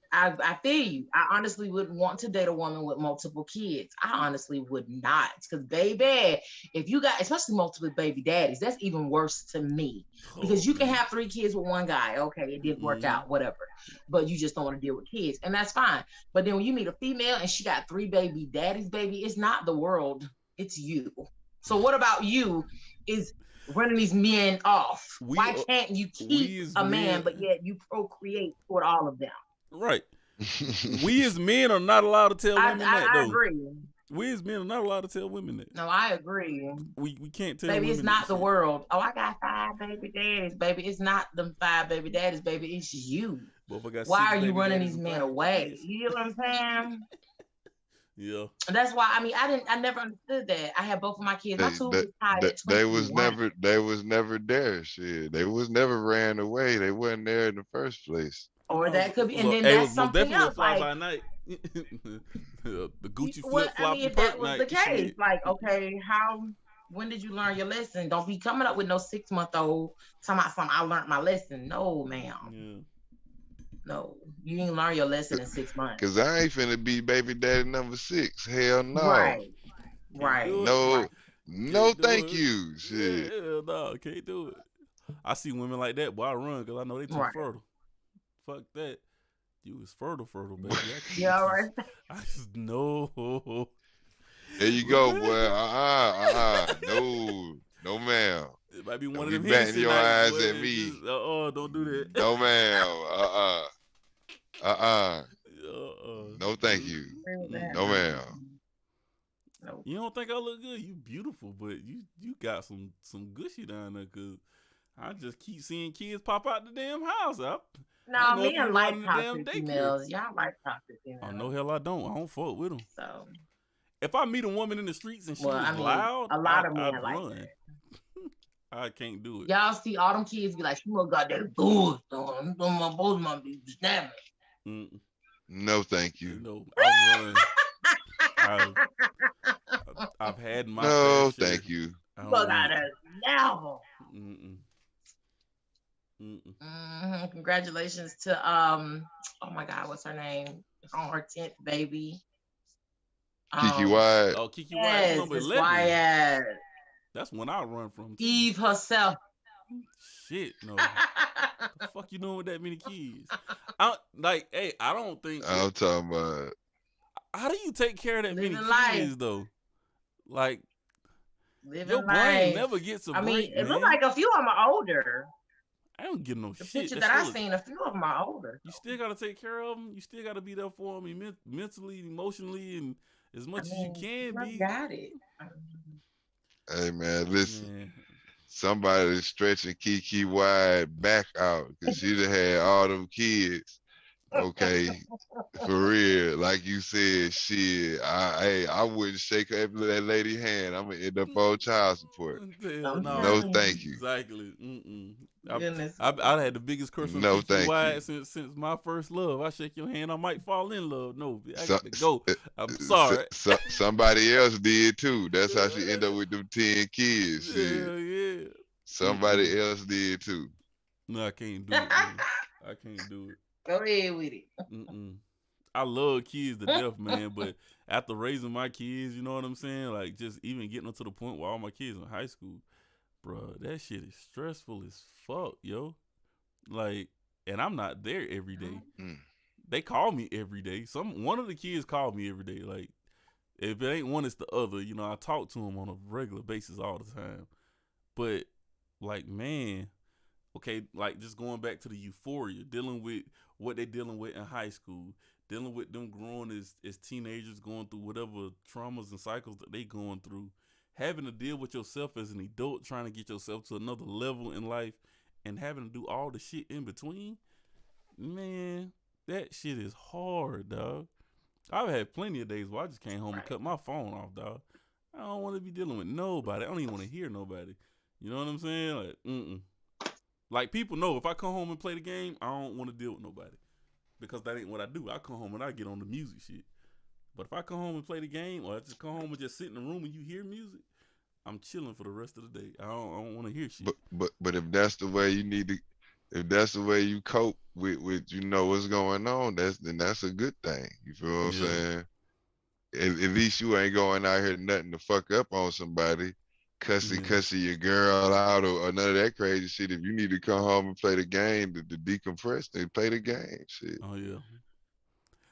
I feel you. I honestly wouldn't want to date a woman with multiple kids. I honestly would not. Because, baby, if you got, especially multiple baby daddies, that's even worse to me. Because you can have 3 kids with one guy. Okay, it didn't work out, whatever. But you just don't want to deal with kids. And that's fine. But then when you meet a female and she got 3 baby daddies, baby, it's not the world. It's you. So what about you is running these men off? Why can't you keep a man, but yet you procreate toward all of them? Right. We as men are not allowed to tell women that, though. I agree. We as men are not allowed to tell women that. No, I agree. We can't tell baby, women it's not the shit. world. Oh, I got 5 baby daddies, baby. It's not them 5 baby daddies, baby. It's you. Why are you running these men away? Kids. You know what I'm saying? Yeah. That's why, I mean, I never understood that. I had both of my kids. My 2 was tied at 21. They was never there. Shit. They was never ran away. They wasn't there in the first place. Or that could be, and then that's something else. Fly by night. The Gucci flip flop. I mean, if that was the case, like, okay, when did you learn your lesson? Don't be coming up with no 6-month-old talking about something. I learned my lesson. No, ma'am. Yeah. No, you didn't learn your lesson in 6 months. Cause I ain't finna be baby daddy number 6. Hell no. Right. No, thank you. Shit. Yeah, no, can't do it. I see women like that, boy. I run because I know they too fertile. Fuck that. You was fertile, baby. Yeah, right. I just know. There you go, boy. No, ma'am. It might be one don't of them batting your eyes at me. Just, don't do that. No, ma'am. No, thank you. No, ma'am. You don't think I look good? You beautiful, but you got some gushy down there. Cause I just keep seeing kids pop out the damn house. No, men like toxic females. Y'all like toxic females. Oh, no, hell I don't. I don't fuck with them. So, if I meet a woman in the streets and she's loud, a lot of men like that. I can't do it. Y'all see all them kids be like, she must got that good. My both might be snapping. No, thank you. No, I run. I've had my. No, thank you. But got a level. Congratulations to oh my God, what's her name? On her 10th baby. Kiki Wyatt. Oh, Kiki Wyatt. Wyatt. That's when I run from. Eve herself. Shit, no. The fuck you doing with that many kids? I don't think. I'm talking about. How do you take care of that many kids though? Like, your brain never gets a break. I mean, it looks like a few of them are older. I don't get no shit. The picture that I seen, a few of them are older. You still got to take care of them. You still got to be there for them mentally, emotionally, and as much as you can be. Got it. Hey, man, listen. Somebody stretching Kiki Wyatt back out because she'd have had all them kids. Okay, for real. Like you said, shit. I wouldn't shake that lady hand. I'm gonna end up on child support. No, thank you. Exactly. I had the biggest crush on Kiki Wyatt since my first love. I shake your hand, I might fall in love. No, I got to go. I'm sorry. Somebody else did too. That's how she ended up with them 10 kids. Yeah. Somebody else did too. No, I can't do it. Man. I can't do it. Go ahead with it. I love kids to death, man. But after raising my kids, you know what I'm saying? Like, just even getting them to the point where all my kids in high school, bro, that shit is stressful as fuck, yo. Like, and I'm not there every day. They call me every day. One of the kids call me every day. Like, if it ain't one, it's the other. You know, I talk to them on a regular basis all the time. But, like, man, okay, like, just going back to the euphoria, dealing with what they're dealing with in high school, dealing with them growing as teenagers, going through whatever traumas and cycles that they going through, having to deal with yourself as an adult, trying to get yourself to another level in life, and having to do all the shit in between, man, that shit is hard, dog. I've had plenty of days where I just came home and cut my phone off, dog. I don't want to be dealing with nobody. I don't even want to hear nobody. You know what I'm saying? Like, Like, people know if I come home and play the game, I don't want to deal with nobody. Because that ain't what I do. I come home and I get on the music shit. But if I come home and play the game, or I just come home and just sit in the room and you hear music, I'm chilling for the rest of the day. I don't want to hear shit. But if that's the way you need to, if that's the way you cope with you know what's going on, then that's a good thing. You feel what I'm saying? At least you ain't going out here nothing to fuck up on somebody, cussing your girl out or none of that crazy shit. If you need to come home and play the game to decompress, then play the game. Shit. Oh yeah.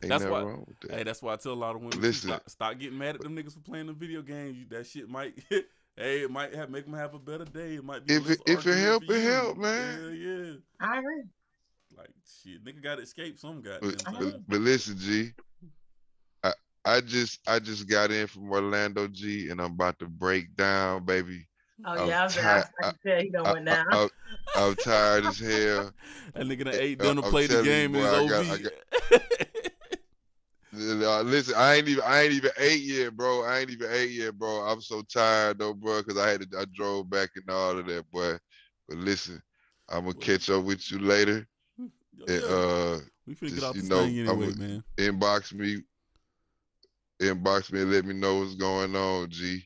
Ain't that's nothing why. Wrong with that. Hey, that's why I tell a lot of women, listen, stop getting mad at them niggas for playing the video games. That shit might, it might make them have a better day. It might be if it help, it help, man. Yeah. I agree. Like shit, nigga got to escape some goddamn time. But listen, G, I just got in from Orlando, G, and I'm about to break down, baby. Oh yeah, I can tell he done went down. I'm tired as hell. That nigga done ate dinner, played the game, and OV. Listen, I ain't even ate yet, bro. I'm so tired though, bro, because I drove back and all of that, boy. But listen, I'm gonna catch up with you later. And we finna get out this thing anyway, man. Inbox me and let me know what's going on, G.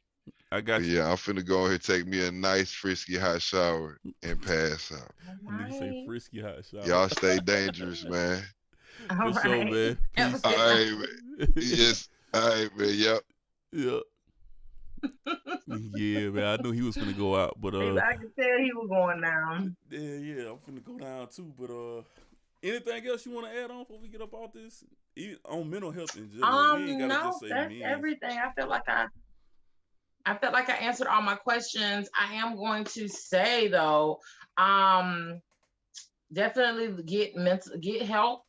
I got you. Yeah, I'm finna go ahead and take me a nice frisky hot shower and pass out. Nigga say frisky hot shower. Y'all stay dangerous, man. For sure, man. Peace. All right, man. Yes. All right, man. Yep. Yeah. Yeah, man. I knew he was finna go out, but I could tell he was going down. Yeah, I'm finna go down too. But anything else you want to add on before we get up off this? Even on mental health in general. We ain't gotta no, just say that's everything. I felt like I answered all my questions. I am going to say though, definitely get help,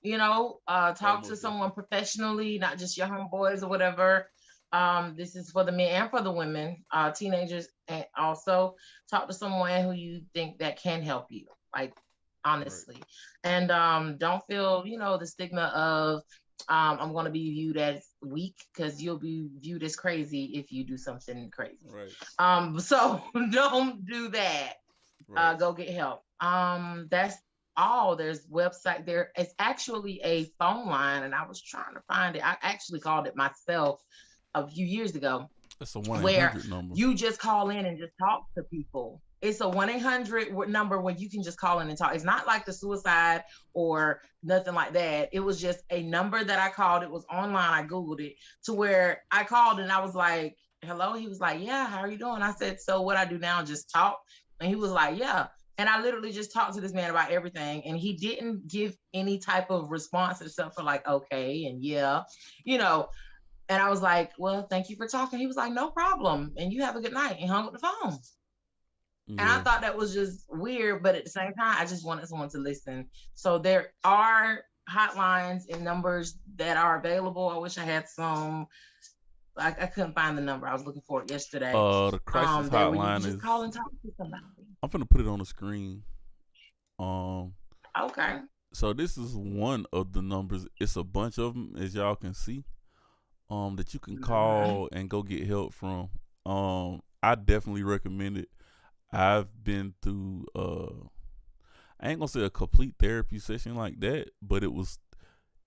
talk to someone professionally, not just your homeboys or whatever. This is for the men and for the women, teenagers, and also talk to someone who you think that can help you, like honestly. Right. And don't feel, the stigma of I'm going to be viewed as weak, because you'll be viewed as crazy if you do something crazy. Right. So don't do that. Right. Go get help. That's all. There's website there. It's actually a phone line, and I was trying to find it. I actually called it myself a few years ago. It's a 1-800 where number. You just call in and just talk to people. It's a 1-800 number where you can just call in and talk. It's not like the suicide or nothing like that. It was just a number that I called. It was online. I Googled it to where I called and I was like, hello. He was like, yeah, how are you doing? I said, so what I do now, just talk? And he was like, yeah. And I literally just talked to this man about everything. And he didn't give any type of response except for like, okay, and yeah, And I was like, well, thank you for talking. He was like, no problem. And you have a good night. And hung up the phone. Yeah. And I thought that was just weird. But at the same time, I just wanted someone to listen. So there are hotlines and numbers that are available. I wish I had some. I couldn't find the number. I was looking for it yesterday. The crisis hotline is. Call and talk to somebody. I'm going to put it on the screen. Okay. So this is one of the numbers. It's a bunch of them, as y'all can see. That you can call and go get help from. I definitely recommend it. I've been through I ain't gonna say a complete therapy session like that, but it was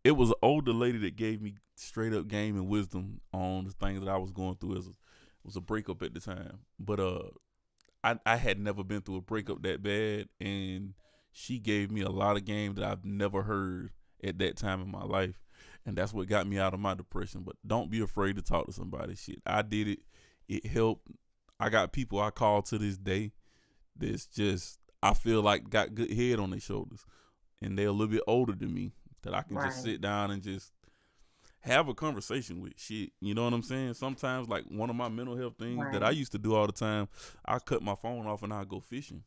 an older lady that gave me straight up game and wisdom on the things that I was going through. It was a breakup at the time, but I had never been through a breakup that bad, and she gave me a lot of game that I've never heard at that time in my life. And that's what got me out of my depression. But don't be afraid to talk to somebody. Shit, I did it. It helped. I got people I call to this day that's just, I feel like got good head on their shoulders. And they're a little bit older than me, that I can just sit down and just have a conversation with. Shit, you know what I'm saying? Sometimes, like one of my mental health things that I used to do all the time, I cut my phone off and I go fishing.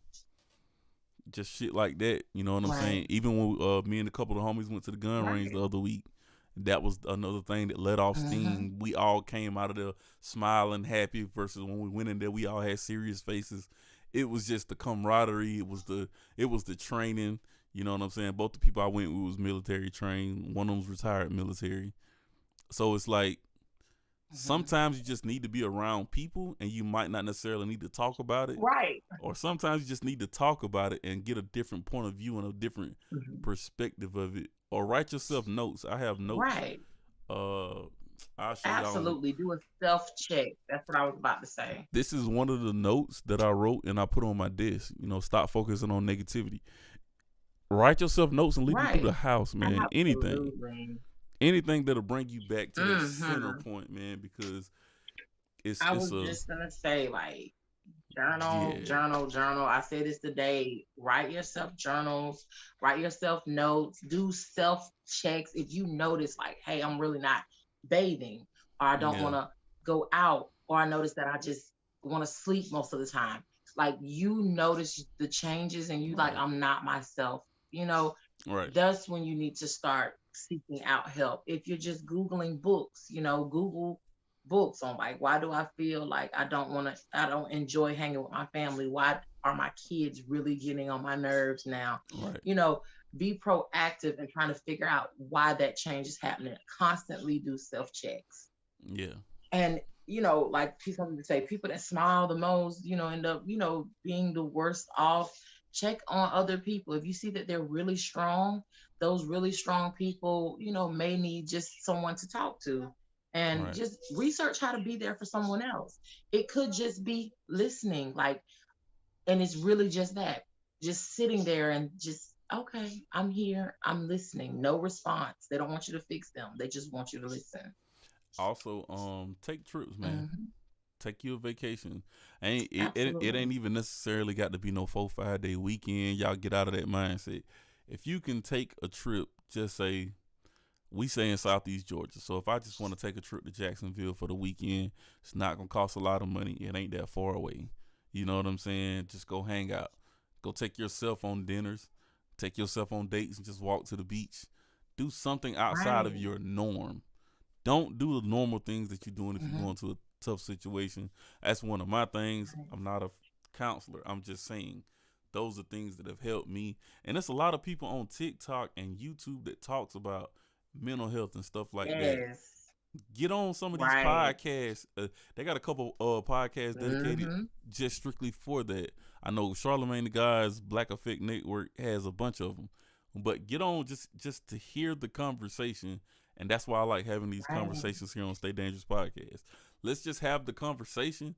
Just shit like that. You know what I'm saying? Even when me and a couple of homies went to the gun range the other week, that was another thing that let off steam. We all came out of there smiling, happy, versus when we went in there, we all had serious faces. It was just the camaraderie. It was the training. You know what I'm saying? Both the people I went with was military trained. One of them was retired military. So it's like sometimes you just need to be around people, and you might not necessarily need to talk about it. Right. Or sometimes you just need to talk about it and get a different point of view and a different perspective of it. Or write yourself notes. I have notes. Right. I'll show Absolutely. y'all. Do a self-check. That's what I was about to say. This is one of the notes that I wrote and I put on my desk. You know, stop focusing on negativity. Write yourself notes and leave them through the house, man. Absolutely. Anything that'll bring you back to that center point, man, because I was just gonna say, like, journal. I said this today. Write yourself journals, write yourself notes, do self checks. If you notice, like, hey, I'm really not bathing, or I don't want to go out, or I notice that I just want to sleep most of the time. Like, you notice the changes and you like, I'm not myself, you know. Right. That's when you need to start seeking out help. If you're just Googling books, you know, Google books on, like, why do I feel like I don't enjoy hanging with my family? Why are my kids really getting on my nerves now? Right. You know, be proactive and trying to figure out why that change is happening. Constantly do self-checks. Yeah. And, you know, like people say, people that smile the most, you know, end up, you know, being the worst off. Check on other people. If you see that they're really strong, those really strong people, you know, may need just someone to talk to. And just research how to be there for someone else. It could just be listening, like, and it's really just that, just sitting there and just, okay, I'm here, I'm listening. No response. They don't want you to fix them. They just want you to listen. Also, take trips, man. Take you a vacation. It ain't even necessarily got to be no 4-5 day weekend. Y'all get out of that mindset. If you can take a trip, just say, we say in Southeast Georgia. So if I just want to take a trip to Jacksonville for the weekend, it's not going to cost a lot of money. It ain't that far away. You know what I'm saying? Just go hang out. Go take yourself on dinners. Take yourself on dates and just walk to the beach. Do something outside of your norm. Don't do the normal things that you're doing if you're going to a tough situation. That's one of my things. I'm not a counselor. I'm just saying those are things that have helped me. And there's a lot of people on TikTok and YouTube that talks about mental health and stuff like that. Get on some of these podcasts. They got a couple podcasts dedicated just strictly for that. I know Charlamagne the Guy's Black Effect Network has a bunch of them, but get on just to hear the conversation. And that's why I like having these conversations here on Stay Dangerous Podcast. Let's just have the conversation.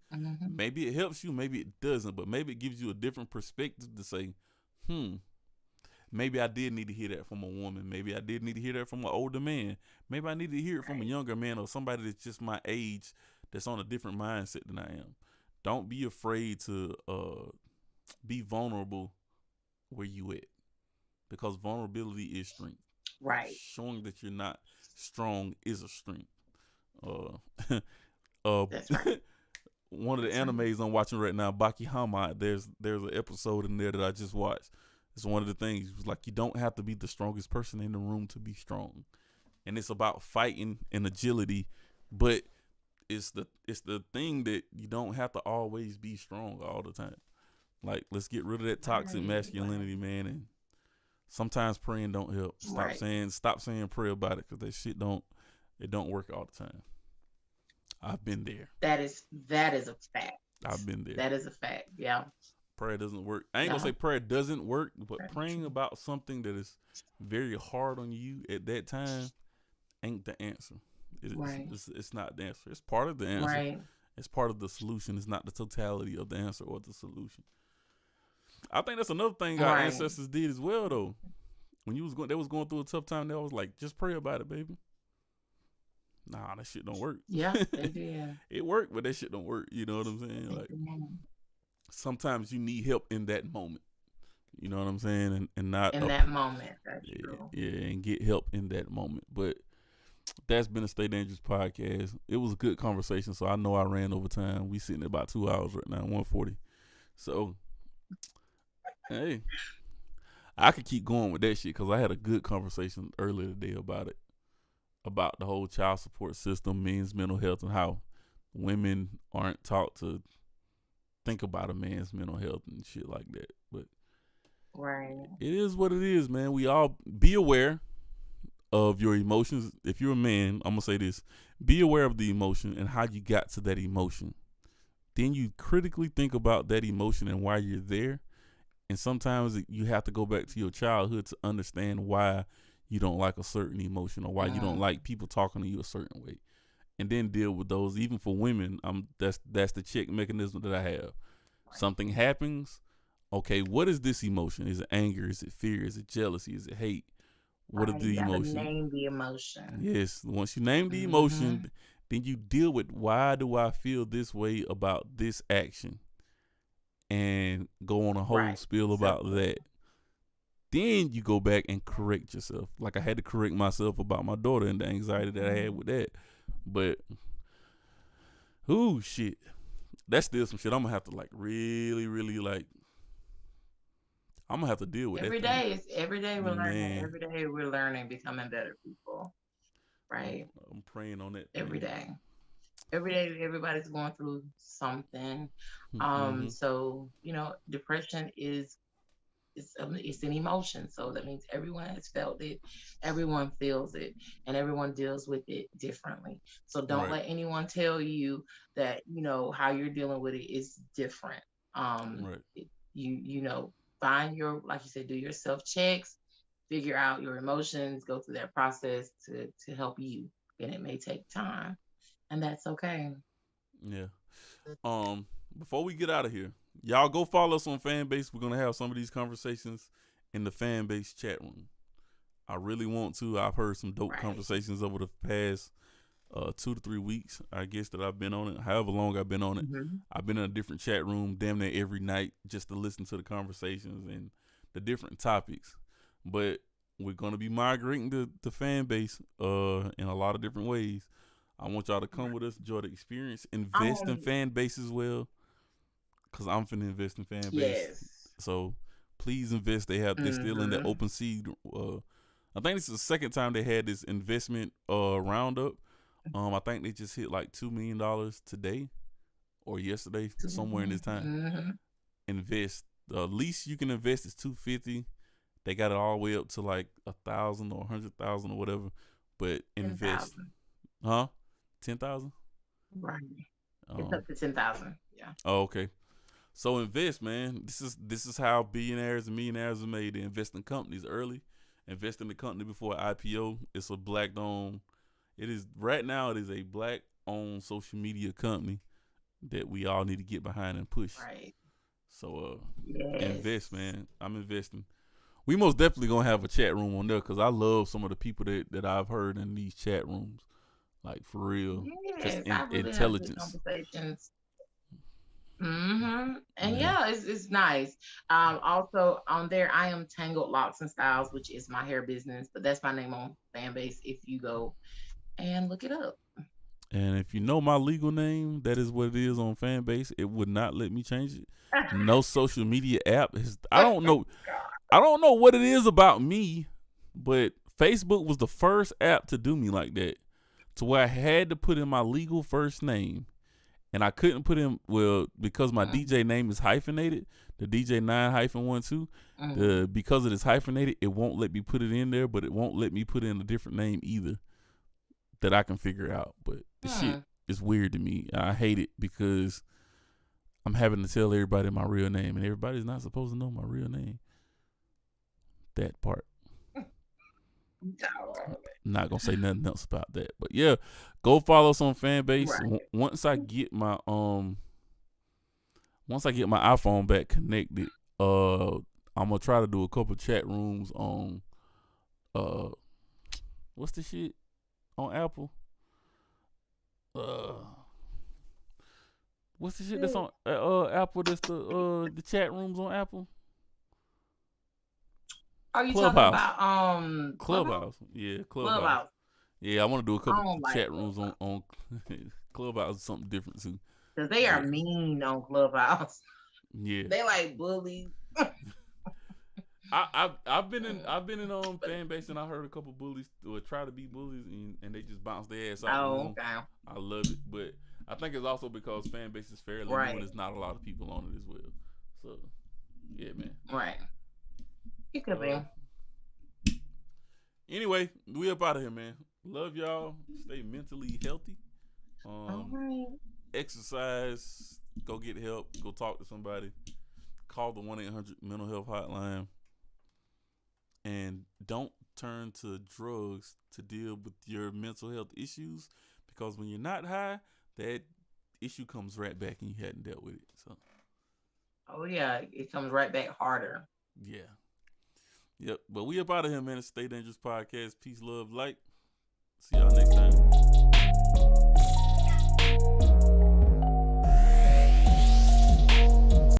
Maybe it helps you, maybe it doesn't, but maybe it gives you a different perspective to say, maybe I did need to hear that from a woman. Maybe I did need to hear that from an older man. Maybe I need to hear it from a younger man or somebody that's just my age that's on a different mindset than I am. Don't be afraid to be vulnerable where you at, because vulnerability is strength. Right. Showing that you're not strong is a strength. That's right. One of the animes I'm watching right now, Baki Hamad, there's an episode in there that I just watched. It's one of the things. It was like, you don't have to be the strongest person in the room to be strong. And it's about fighting and agility, but it's the thing that you don't have to always be strong all the time. Like, let's get rid of that toxic masculinity, man. And sometimes praying don't help. Stop saying pray about it, because that shit don't work all the time. I've been there. That is a fact. I've been there. That is a fact. Yeah. Prayer doesn't work. I ain't gonna say prayer doesn't work, but praying about something that is very hard on you at that time ain't the answer. It's not the answer. It's part of the answer. Right. It's part of the solution. It's not the totality of the answer or the solution. I think that's another thing our ancestors did as well, though. When they was going through a tough time, they was like, just pray about it, baby. Nah, that shit don't work. Yeah, they did. It worked, but that shit don't work. You know what I'm saying? Like, sometimes you need help in that moment. You know what I'm saying? And not in that moment. That's true. Yeah, and get help in that moment. But that's been a Stay Dangerous Podcast. It was a good conversation, so I know I ran over time. We sitting at about 2 hours right now, 1:40. So, hey, I could keep going with that shit, because I had a good conversation earlier today about it. About the whole child support system, men's mental health, and how women aren't taught to think about a man's mental health and shit like that. But it is what it is, man. We all be aware of your emotions. If you're a man, I'm gonna say this: be aware of the emotion and how you got to that emotion. Then you critically think about that emotion and why you're there. And sometimes you have to go back to your childhood to understand why you don't like a certain emotion or why you don't like people talking to you a certain way, and then deal with those. Even for women, that's the check mechanism that I have. Something happens. Okay, what is this emotion? Is it anger? Is it fear? Is it jealousy? Is it hate? What are the emotions? Name the emotion. Yes, once you name the emotion, then you deal with why do I feel this way about this action, and go on a whole spiel about that. Then you go back and correct yourself. Like I had to correct myself about my daughter and the anxiety that I had with that. But, ooh, shit. That's still some shit I'm going to have to, like, really, really, like, I'm going to have to deal with every that. Every day we're learning. Every day we're learning, becoming better people. Right? I'm praying on that. Every day. Every day, everybody's going through something. So, you know, depression it's an emotion. So that means everyone has felt it, everyone feels it, and everyone deals with it differently. So don't let anyone tell you that, you know, how you're dealing with it is different. You know, find your, like you said, do your self checks, figure out your emotions, go through that process to help you. And it may take time. And that's okay. Yeah. Before we get out of here, y'all go follow us on Fanbase. We're gonna have some of these conversations in the Fanbase chat room. I really want to. I've heard some dope conversations over the past 2 to 3 weeks, I guess, that I've been on it. However long I've been on it, I've been in a different chat room damn near every night just to listen to the conversations and the different topics. But we're gonna be migrating to Fanbase in a lot of different ways. I want y'all to come with us, enjoy the experience, invest in Fanbase as well, because I'm finna invest in Fanbase. Yes. So please invest. They're still in the open seed. I think this is the second time they had this investment roundup. I think they just hit like $2 million today or yesterday, somewhere in this time. Invest. The least you can invest is $250. They got it all the way up to like 1,000 or 100,000 or whatever. But invest. 10,000. 10,000? Right. It's up to 10,000. Yeah. Oh, okay. So invest, man. This is how billionaires and millionaires are made. They invest in companies early. Invest in the company before IPO. It's a black-owned. It is right now. It is a black-owned social media company that we all need to get behind and push. Right. So invest, man. I'm investing. We most definitely gonna have a chat room on there because I love some of the people that I've heard in these chat rooms. Like, for real. Yes, just intelligence. Conversations. And it's nice. Also on there, I am Tangled Locks and Styles, which is my hair business, but that's my name on Fanbase if you go and look it up. And if you know my legal name, that is what it is on Fanbase. It would not let me change it. No social media app. I don't know what it is about me, but Facebook was the first app to do me like that. To where I had to put in my legal first name, and I couldn't put in, because my DJ name is hyphenated, the DJ 9-12. Because it is hyphenated, it won't let me put it in there, but it won't let me put in a different name either that I can figure out. But the shit is weird to me. I hate it because I'm having to tell everybody my real name, and everybody's not supposed to know my real name. That part. Not gonna say nothing else about that, but yeah, go follow us on Fanbase. Once I get my iPhone back connected, I'm gonna try to do a couple chat rooms on what's the shit on Apple? What's the shit that's on Apple? That's the chat rooms on Apple. Are you Clubhouse. Talking about Clubhouse? Yeah, Clubhouse. Yeah, I want to do a couple chat rooms on Clubhouse, something different too. Cause they are mean on Clubhouse. Yeah, they like bullies. I've been in Fanbase, and I heard a couple bullies try to be bullies, and they just bounce their ass out. Oh, okay. I love it, but I think it's also because Fanbase is fairly new and there's not a lot of people on it as well. So yeah, man. Right. It could be. Anyway, we up out of here, man. Love y'all. Stay mentally healthy. All right. Exercise. Go get help. Go talk to somebody. Call the 1-800 mental health hotline. And don't turn to drugs to deal with your mental health issues, because when you're not high, that issue comes right back and you hadn't dealt with it. So. Oh yeah, it comes right back harder. Yeah. Yep. But we up out of here, man. It's Stay Dangerous Podcast. Peace, love, light. See y'all next time.